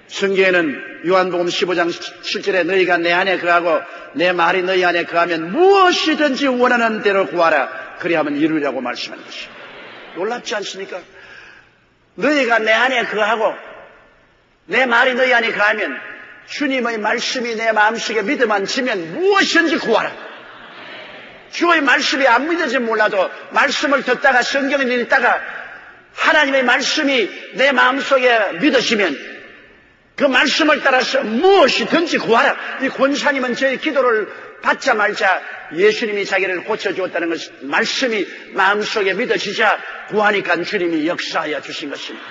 성경에는 요한복음 15장 7절에 너희가 내 안에 거하고 내 말이 너희 안에 거하면 무엇이든지 원하는 대로 구하라. 그리하면 이루리라고 말씀하는 것입니다. 놀랍지 않습니까? 너희가 내 안에 거하고 내 말이 너희 안에 거하면 주님의 말씀이 내 마음속에 믿음만 지면 무엇이든지 구하라. 주의 말씀이 안 믿어지면 몰라도 말씀을 듣다가 성경을 읽다가 하나님의 말씀이 내 마음속에 믿어지면 그 말씀을 따라서 무엇이든지 구하라. 이 권사님은 저희 기도를 받자마자 예수님이 자기를 고쳐주었다는 것, 말씀이 마음속에 믿어지자 구하니까 주님이 역사하여 주신 것입니다.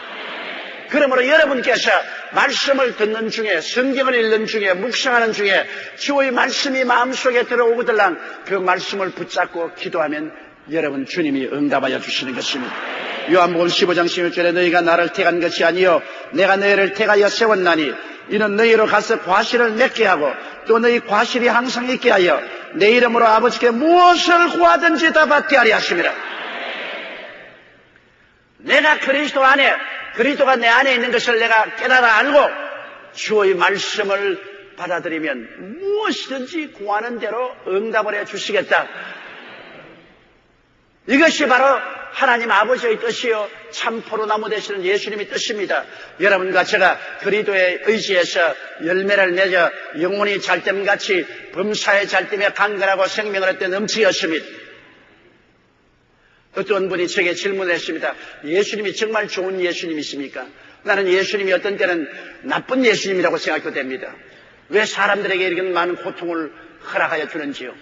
그러므로 여러분께서 말씀을 듣는 중에, 성경을 읽는 중에, 묵상하는 중에 주의 말씀이 마음속에 들어오거들랑 그 말씀을 붙잡고 기도하면 여러분 주님이 응답하여 주시는 것입니다. 요한복음 15장 16절에 너희가 나를 택한 것이 아니요 내가 너희를 택하여 세웠나니 이는 너희로 가서 과실을 맺게 하고 또 너희 과실이 항상 있게 하여 내 이름으로 아버지께 무엇을 구하든지 다 받게 하리 하십니다. 내가 그리스도 안에 그리스도가 내 안에 있는 것을 내가 깨달아 알고 주의 말씀을 받아들이면 무엇이든지 구하는 대로 응답을 해 주시겠다. 이것이 바로 하나님 아버지의 뜻이요 참 포도나무 되시는 예수님의 뜻입니다. 여러분과 제가 그리스도의 의지에서 열매를 맺어 영혼이 잘됨같이 범사의 잘됨에 강건하고 생명을 얻되 넘치었습니다. 어떤 분이 제게 질문했습니다. 예수님이 정말 좋은 예수님이십니까? 나는 예수님이 어떤 때는 나쁜 예수님이라고 생각도 됩니다. 왜 사람들에게 이렇게 많은 고통을 허락하여 주는지요?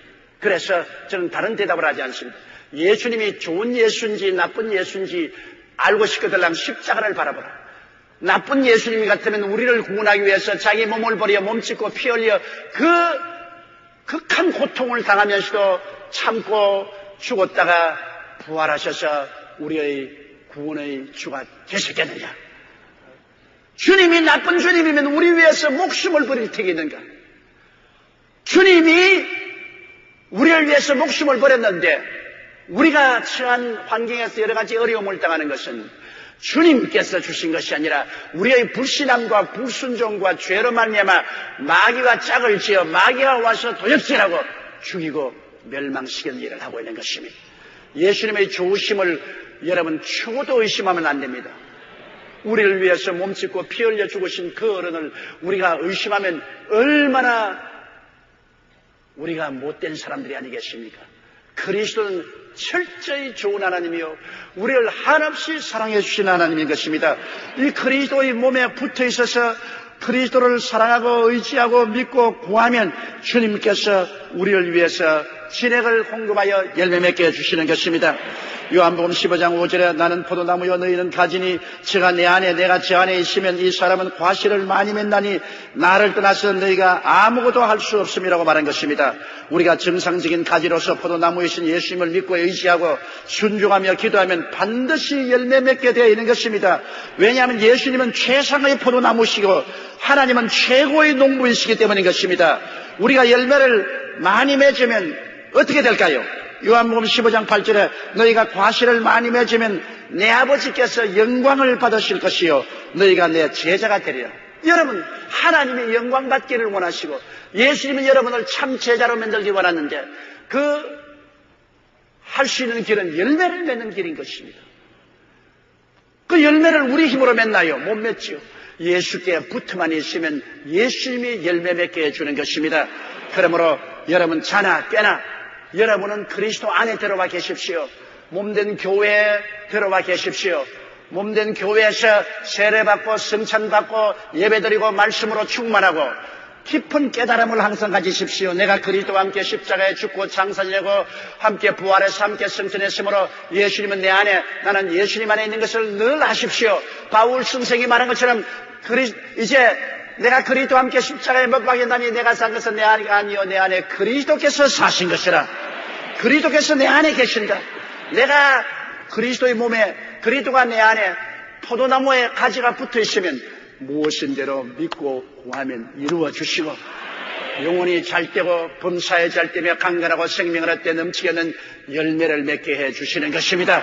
그래서 저는 다른 대답을 하지 않습니다. 예수님이 좋은 예수인지 나쁜 예수인지 알고 싶거들랑 십자가를 바라보라. 나쁜 예수님 같으면 우리를 구원하기 위해서 자기 몸을 버려 몸짓고 피 흘려 그 극한 고통을 당하면서도 참고 죽었다가 부활하셔서 우리의 구원의 주가 되셨겠느냐? 주님이 나쁜 주님이면 우리 위해서 목숨을 버릴 테겠는가? 주님이 우리를 위해서 목숨을 버렸는데 우리가 처한 환경에서 여러 가지 어려움을 당하는 것은 주님께서 주신 것이 아니라 우리의 불신함과 불순종과 죄로 말미암아 마귀가 짝을 지어 마귀가 와서 도역질하고 죽이고 멸망시키는 일을 하고 있는 것입니다. 예수님의 좋으심을 여러분 추구도 의심하면 안 됩니다. 우리를 위해서 몸짓고 피 흘려 죽으신 그 어른을 우리가 의심하면 얼마나 우리가 못된 사람들이 아니겠습니까? 그리스도는 철저히 좋은 하나님이요 우리를 한없이 사랑해 주신 하나님인 것입니다. 이 그리스도의 몸에 붙어 있어서 그리스도를 사랑하고 의지하고 믿고 구하면 주님께서 우리를 위해서 진액을 공급하여 열매 맺게 해주시는 것입니다. 요한복음 15장 5절에 나는 포도나무요 너희는 가지니 저가 내 안에 내가 저 안에 있으면 이 사람은 과실을 많이 맺나니 나를 떠나서 너희가 아무것도 할 수 없음이라고 말한 것입니다. 우리가 정상적인 가지로서 포도나무이신 예수님을 믿고 의지하고 순종하며 기도하면 반드시 열매 맺게 되어 있는 것입니다. 왜냐하면 예수님은 최상의 포도나무시고 하나님은 최고의 농부이시기 때문인 것입니다. 우리가 열매를 많이 맺으면 어떻게 될까요? 요한복음 15장 8절에 너희가 과실을 많이 맺으면 내 아버지께서 영광을 받으실 것이요 너희가 내 제자가 되리라. 여러분 하나님이 영광 받기를 원하시고 예수님은 여러분을 참 제자로 만들기 원하는데 그 할 수 있는 길은 열매를 맺는 길인 것입니다. 그 열매를 우리 힘으로 맺나요? 못 맺지요. 예수께 붙어만 있으면 예수님이 열매 맺게 해주는 것입니다. 그러므로 여러분 자나 깨나 여러분은 그리스도 안에 들어와 계십시오. 몸된 교회에 들어와 계십시오. 몸된 교회에서 세례받고 성찬받고 예배드리고 말씀으로 충만하고 깊은 깨달음을 항상 가지십시오. 내가 그리스도와 함께 십자가에 죽고 장사지내고 함께 부활해서 함께 승천했으므로 예수님은 내 안에 나는 예수님 안에 있는 것을 늘 아십시오. 바울 선생이 말한 것처럼 이제 내가 그리스도와 함께 십자가에 못 박였나니 내가 산 것은 내 안이 아니요 내 안에 그리스도께서 사신 것이라. 그리스도께서 내 안에 계신다. 내가 그리스도의 몸에 그리스도가 내 안에 포도나무에 가지가 붙어 있으면 무엇인대로 믿고 구하면 이루어 주시고 영혼이 잘되고 범사에 잘되며 강건하고 생명을 얻되 넘치게는 열매를 맺게 해 주시는 것입니다.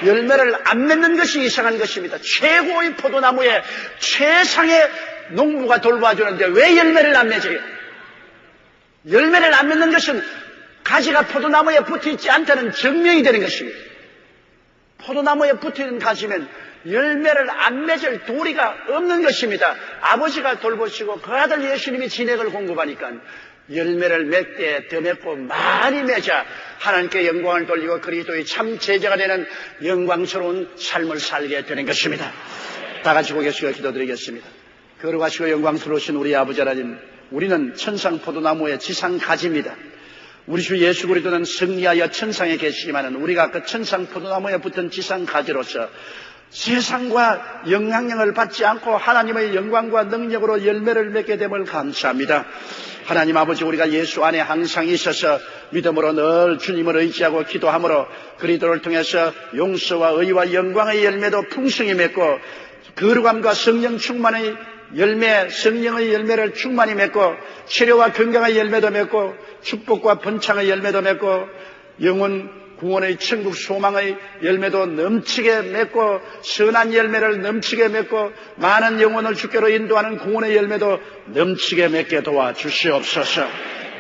열매를 안 맺는 것이 이상한 것입니다. 최고의 포도나무에 최상의 농부가 돌봐주는데 왜 열매를 안 맺어요? 열매를 안 맺는 것은 가지가 포도나무에 붙어있지 않다는 증명이 되는 것입니다. 포도나무에 붙어있는 가지면 열매를 안 맺을 도리가 없는 것입니다. 아버지가 돌보시고 그 아들 예수님이 진액을 공급하니까 열매를 맺되 더 맺고 많이 맺어 하나님께 영광을 돌리고 그리스도의 참 제자가 되는 영광스러운 삶을 살게 되는 것입니다. 다 같이 고개 숙여 기도드리겠습니다. 거룩하시고 영광스러우신 우리 아버지 하나님, 우리는 천상 포도나무의 지상 가지입니다. 우리 주 예수 그리스도는 승리하여 천상에 계시지만은 우리가 그 천상 포도나무에 붙은 지상 가지로서 세상과 영향력을 받지 않고 하나님의 영광과 능력으로 열매를 맺게 됨을 감사합니다. 하나님 아버지, 우리가 예수 안에 항상 있어서 믿음으로 늘 주님을 의지하고 기도함으로 그리스도를 통해서 용서와 의와 영광의 열매도 풍성히 맺고 거룩함과 성령 충만의 열매, 성령의 열매를 충만히 맺고 치료와 건강의 열매도 맺고 축복과 번창의 열매도 맺고 영혼 구원의 천국 소망의 열매도 넘치게 맺고 선한 열매를 넘치게 맺고 많은 영혼을 주께로 인도하는 구원의 열매도 넘치게 맺게 도와주시옵소서.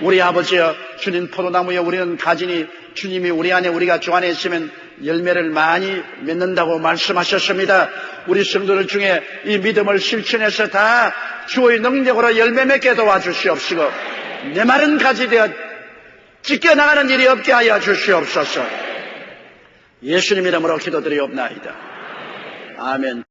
우리 아버지여, 주님 포도나무여, 우리는 가지니 주님이 우리 안에, 우리가 주 안에 있으면 열매를 많이 맺는다고 말씀하셨습니다. 우리 성도들 중에 이 믿음을 실천해서 다 주의 능력으로 열매 맺게 도와주시옵시고 내 마른 가지 되어 찢겨나가는 일이 없게 하여 주시옵소서. 예수님 이름으로 기도드리옵나이다. 아멘.